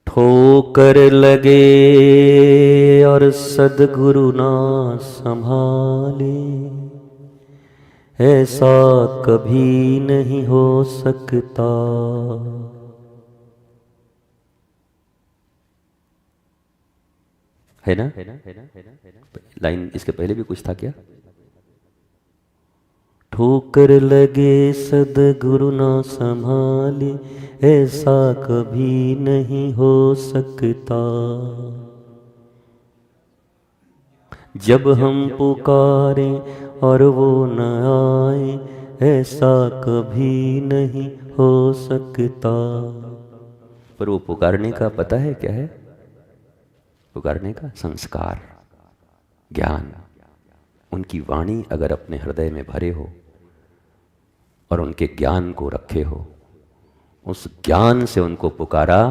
ठोकर लगे और सद्गुरु ना संभाले, ऐसा कभी नहीं हो सकता। है ना? लाइन इसके पहले भी कुछ था क्या? ठोकर लगे सद्गुरु ना संभाले, ऐसा कभी नहीं हो सकता। जब हम पुकारें और वो न आए, ऐसा कभी नहीं हो सकता। पर वो पुकारने का पता है क्या है? पुकारने का संस्कार, ज्ञान। उनकी वाणी अगर अपने हृदय में भरे हो और उनके ज्ञान को रखे हो, उस ज्ञान से उनको पुकारा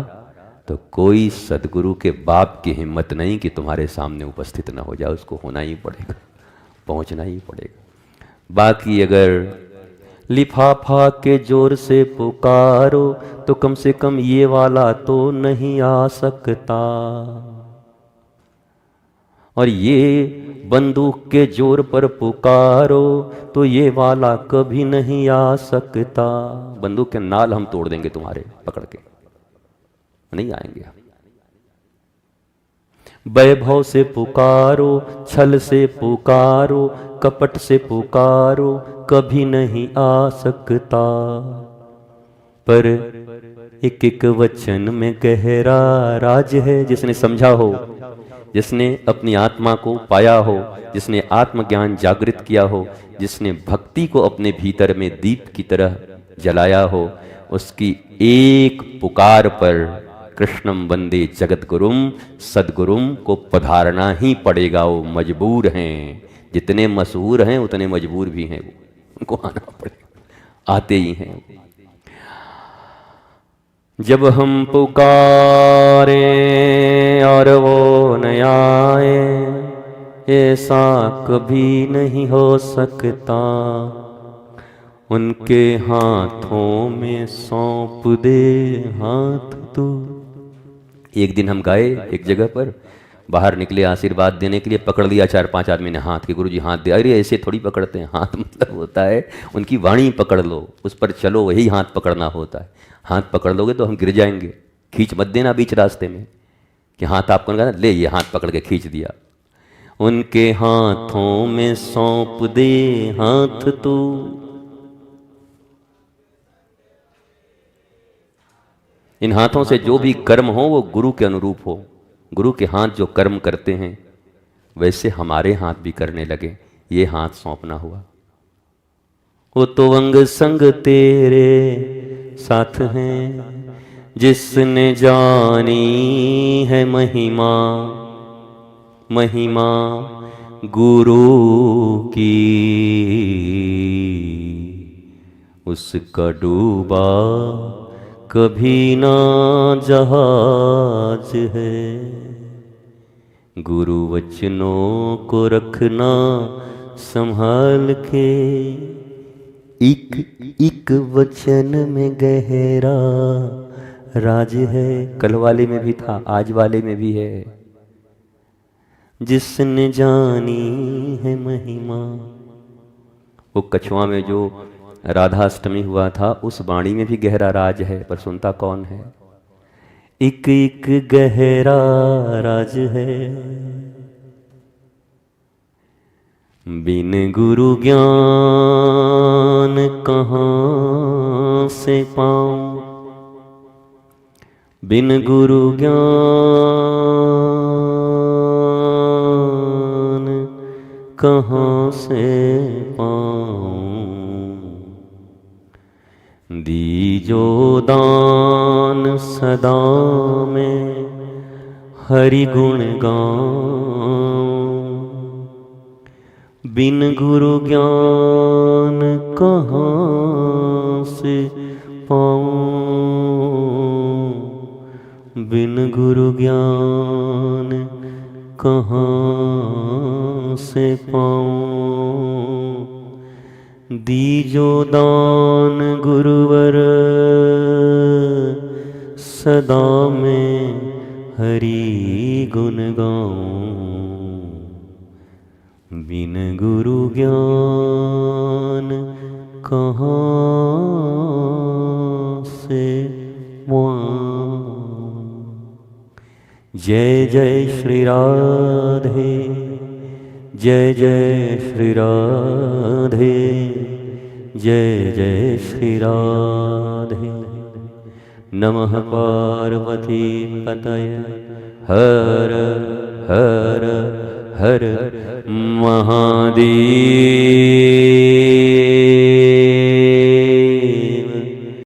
तो कोई सदगुरु के बाप की हिम्मत नहीं कि तुम्हारे सामने उपस्थित ना हो जाए। उसको होना ही पड़ेगा, पहुंचना ही पड़ेगा। बाकी अगर लिफाफा के जोर से पुकारो तो कम से कम ये वाला तो नहीं आ सकता, और ये बंदूक के जोर पर पुकारो तो ये वाला कभी नहीं आ सकता। बंदूक के नाल हम तोड़ देंगे तुम्हारे पकड़ के, नहीं आएंगे। वैभव से पुकारो, छल से पुकारो, कपट से पुकारो, कभी नहीं आ सकता। पर एक एक वचन में गहरा राज है। जिसने समझा हो, जिसने अपनी आत्मा को पाया हो, जिसने आत्मज्ञान जागृत किया हो, जिसने भक्ति को अपने भीतर में दीप की तरह जलाया हो, उसकी एक पुकार पर कृष्णम वंदे जगतगुरुम सदगुरुम को पधारना ही पड़ेगा। वो मजबूर हैं, जितने मशहूर हैं उतने मजबूर भी हैं, वो उनको आना पड़ेगा, आते ही हैं। जब हम पुकारे और वो न आए, ऐसा कभी नहीं हो सकता। उनके हाथों में सौंप दे हाथ तू। एक दिन हम गए एक जगह पर, बाहर निकले आशीर्वाद देने के लिए, पकड़ लिया 4-5 आदमी ने हाथ के। गुरुजी हाथ दे। अरे ऐसे थोड़ी पकड़ते हैं हाथ, मतलब होता है उनकी वाणी पकड़ लो, उस पर चलो, वही हाथ पकड़ना होता है। हाथ पकड़ लोगे तो हम गिर जाएंगे। खींच मत देना बीच रास्ते में कि हाथ आपको कहना ले, ये हाथ पकड़ के खींच दिया। उनके हाथों में सौंप दे हाथ तू। इन हाथों से जो भी कर्म हो वो गुरु के अनुरूप हो। गुरु के हाथ जो कर्म करते हैं वैसे हमारे हाथ भी करने लगे। ये हाथ सौंपना हुआ। वो तो अंग संग तेरे साथ हैं, जिसने जानी है महिमा, महिमा गुरु की, उसका डूबा कभी ना जहाज है। गुरु वचनों को रखना संभाल के, एक एक वचन में गहरा राज है। कल वाले में भी था, आज वाले में भी है। जिसने जानी है महिमा, वो कछुआ में जो राधाष्टमी हुआ था उस वाणी में भी गहरा राज है, पर सुनता कौन है? एक एक गहरा राज है। बिन गुरु ज्ञान कहाँ से पाऊं, बिन गुरु ज्ञान कहाँ से पाऊं। दीजो दान सदा में हरि गुण गाऊं, बिन गुरु ज्ञान कहाँ से पाऊं, बिन गुरु ज्ञान कहाँ से पाऊं। दीजो दान गुरुवर सदा में हरि गुण गाऊं, बिन गुरु ज्ञान कहाँ से पाऊं। जय जय श्री राधे, जय जय श्री राधे, जय जय श्री राधे। नमः पार्वती पतये हर हर हर महादेव।